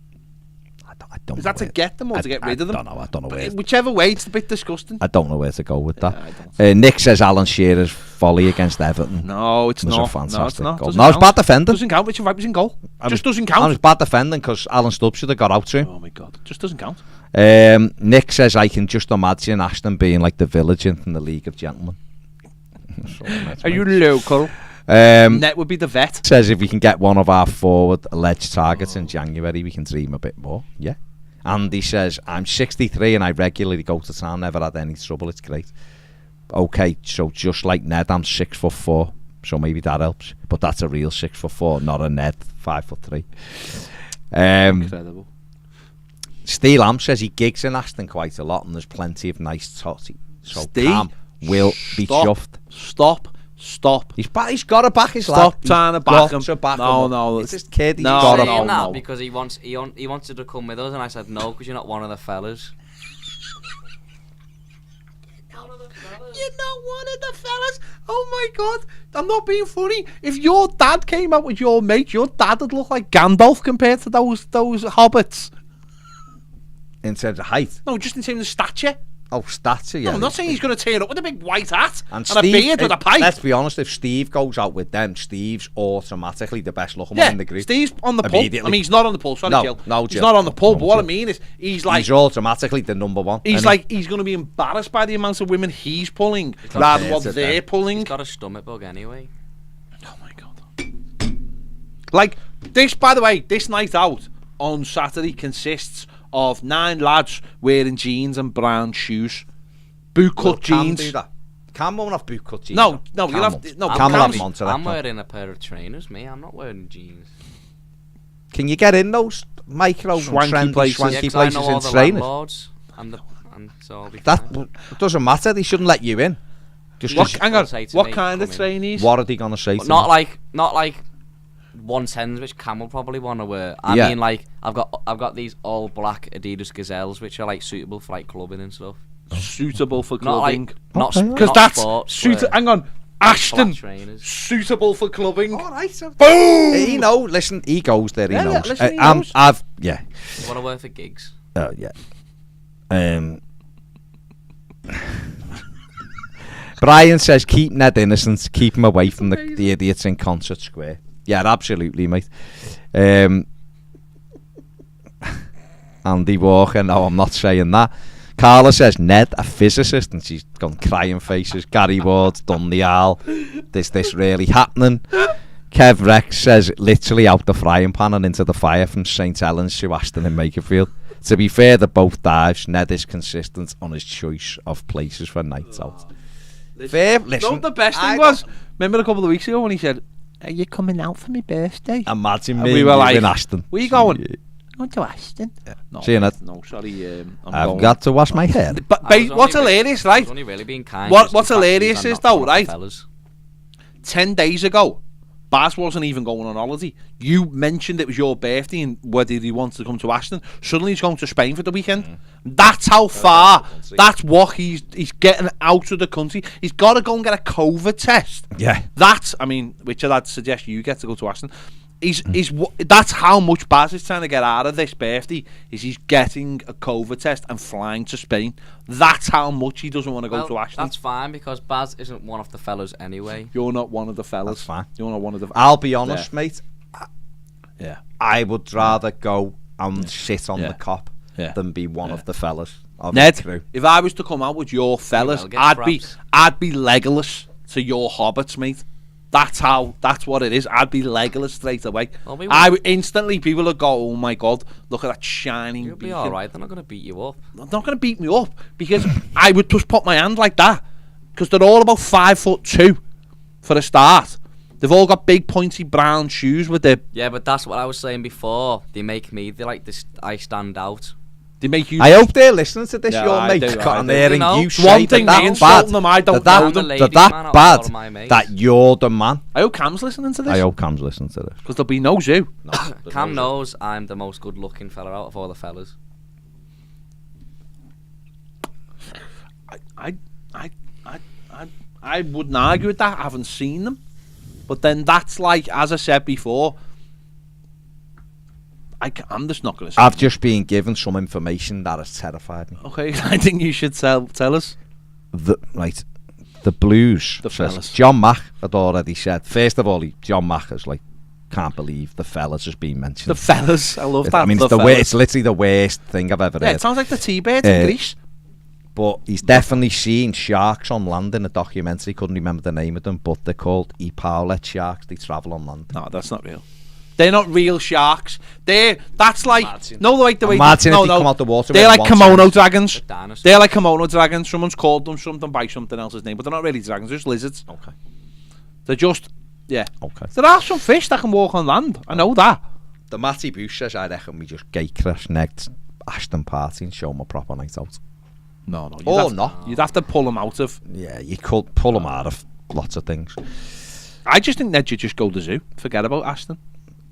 I don't Is know that to get them or to get rid of them? I don't know where. Whichever way, it's a bit disgusting. I don't know where to go with that. I don't. Nick says Alan Shearer's volley against Everton. No, it's was not. a fantastic No, it's not. goal. Doesn't No, it's count. bad defending. Doesn't count. Richard Wright was in goal. Just doesn't And count. it's bad defending because Alan Stubbs should have got out to him. Oh my God. Just doesn't count. Nick says I can just imagine Ashton being like the village in the League of Gentlemen. Are you local? Net would be the vet. Says if we can get one of our forward alleged targets in January, we can dream a bit more. Yeah. Andy says I'm 63 and I regularly go to town. Never had any trouble. It's great. Okay, so just like Ned, I'm 6'4", so maybe that helps. But that's a real 6'4", not a Ned 5'3". Incredible. Steve Lamb says he gigs in Aston quite a lot and there's plenty of nice totty. So Steve, Cam will be chuffed. Stop. He's got to back his Stop lad. trying to back him. No. It's his kid. He's No, got Saying to that because he wanted to come with us, and I said no because you're not one of the fellas. You're not one of the fellas. Oh my God. I'm not being funny. If your dad came out with your mate, your dad would look like Gandalf compared to those hobbits. In terms of height. No, just in terms of stature. Oh, stature, yeah. No, I'm not saying he's going to turn up with a big white hat and Steve, a beard with a pipe. Let's be honest, if Steve goes out with them, Steve's automatically the best looking one in the group. Steve's on the pub. I mean, he's not on the pub. Sorry, No, Jill. no, He's Jill. not on the pub. No, But what I Jill. mean is, he's like... He's automatically the number one. He's like, he's going to be embarrassed by the amount of women he's pulling rather than what they're pulling. He's got a stomach bug anyway. Oh my God. Like, this, by the way, this night out on Saturday consists of 9 lads wearing jeans and brown shoes. Bootcut jeans. Do that. Cam won't have bootcut jeans. No, you'll have... No, Cam will have Cam's- them on to I'm that. wearing a pair of trainers, me. I'm not wearing jeans. Can you get in those micro Swanky trendy, places. swanky 'Cause I know places all in the trainers? landlords, and so I'll be That fine. it doesn't matter. They shouldn't let you in. Just What, 'cause- hang on, Say to what me, kind of come in. trainees? what are they gonna say? But to not me? like 110s, which Cam will probably want to wear. I mean, like, I've got these all black Adidas Gazelles, which are like suitable for like clubbing and stuff. Suitable for clubbing. Not Because that's suitable. Hang on. Ashton, suitable for clubbing. All right. Boom! He knows. Listen, he goes there. He Yeah, knows. listen, he knows. You want to wear for gigs? Yeah. Brian says, keep Ned innocent. Keep him away from the idiots in Concert Square. Yeah, absolutely, mate. Andy Walker. No, I'm not saying that. Carla says, Ned, a physicist, and she's gone crying faces. Gary Ward's done the owl. Is this really happening? Kev Rex says, literally out the frying pan and into the fire from St. Helens to Aston in Makerfield. To be fair, they're both dives. Ned is consistent on his choice of places for nights out. Fair, listen. No, the best thing was, remember a couple of weeks ago when he said, are you coming out for my birthday? Imagine And me we were like, in Aston. Where you going? Going to Aston. Yeah. No, See you, Ned. no, sorry. I've got to wash my hair. But what's hilarious, right? Only really being kind. What's hilarious is though, right? Fellas. 10 days ago, Baz wasn't even going on holiday. You mentioned it was your birthday and whether he wanted to come to Aston. Suddenly he's going to Spain for the weekend. That's how far. That's what he's getting out of the country. He's got to go and get a COVID test. Yeah. Richard, I'd suggest you get to go to Aston. That's how much Baz is trying to get out of this birthday. He's getting a COVID test and flying to Spain. That's how much he doesn't want to go to Aston. That's fine because Baz isn't one of the fellas anyway. You're not one of the fellas. That's fine. You're not one of the. I'll be honest, mate. Yeah. I would rather go and sit on the cop Yeah. than be one of the fellas. Of Ned, the crew. if I was to come out with your fellas, will get I'd fraps. be Legolas to your hobbits, mate. That's what it is. I'd be Legolas straight away. Well, we I would instantly, people would go, oh my god, look at that shining You'll be beacon. alright, they're not going to beat you up. They're not going to beat me up because I would just put my hand like that because they're all about 5'2" for a start. They've all got big pointy brown shoes with their. Yeah, but that's what I was saying before. They make me, they like this, I stand out. They make you. I hope they're listening to this, Yeah, your I mate. do, I And do. hearing You know, you one say thing that me that's bad. insulting them, I don't that know them. that Ladies' that man, I'll bad follow my mates. that you're the man. I hope Cam's listening to this. I hope Cam's listening to this. Because there'll be no zoo. Cam knows I'm the most good-looking fella out of all the fellas. I wouldn't argue with that. I haven't seen them. But then that's like, as I said before, I'm just not going to say. I've just been given some information that has terrified me. Okay, I think you should tell us. The Blues. The says- fellas. John Mack had already said. First of all, John Mack is like, can't believe the fellas has been mentioned. The fellas. I love that. I mean, the it's literally the worst thing I've ever Yeah, heard. it sounds like the T-Birds in Greece. But he's definitely seen sharks on land in a documentary. Couldn't remember the name of them, but they're called e-powlet sharks. They travel on land. No, that's not real. They're not real sharks. That's like Imagine. no, like the way Imagine if they come out the water. They're with like one kimono side. dragons. Dinosaurs. They're like kimono dragons. Someone's called them something by something else's name, but they're not really dragons. They're just lizards. Okay. They're just Okay. There are some fish that can walk on land. I know that. The Matty Bush says, I reckon we just gate crash next Ashton party and show them a proper night out. No. You'd have to pull them out of. Yeah, you could pull them out of lots of things. I just think Ned should just go to zoo. Forget about Aston.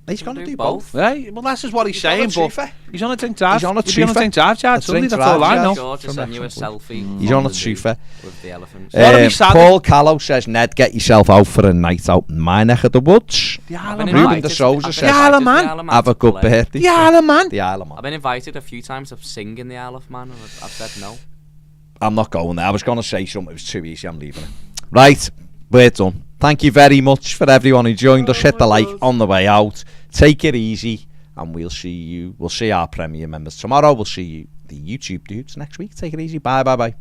He's going to Do do both. both. Right? Well, that's just what he's on a saying. But twofer. he's on a drink drive. He's on a He'll be on a twofer. drink drive charge. A Sunday, drink that's all I drive know. Sure to From send you a Wrexham. selfie. He's on a the zoo twofer. with the elephants. Gotta be sad. Paul Callow says, Ned, get yourself out for a night out in my neck of the woods. The I've Isle been of Ruben Man. invited de to- Souza I've says, been invited Isle of to Man. the Isle of Man Have a to good play. birthday. The Isle of Man. The Isle of Man. I've been invited a few times to sing in the Isle of Man, and I've said no. I'm not going there. I was going to say something. It was too easy. I'm leaving it. Right. We're done. Thank you very much for everyone who joined us. Hit the like on the way out. Take it easy. And we'll see our Premier members tomorrow. We'll see you, the YouTube dudes, next week. Take it easy. Bye.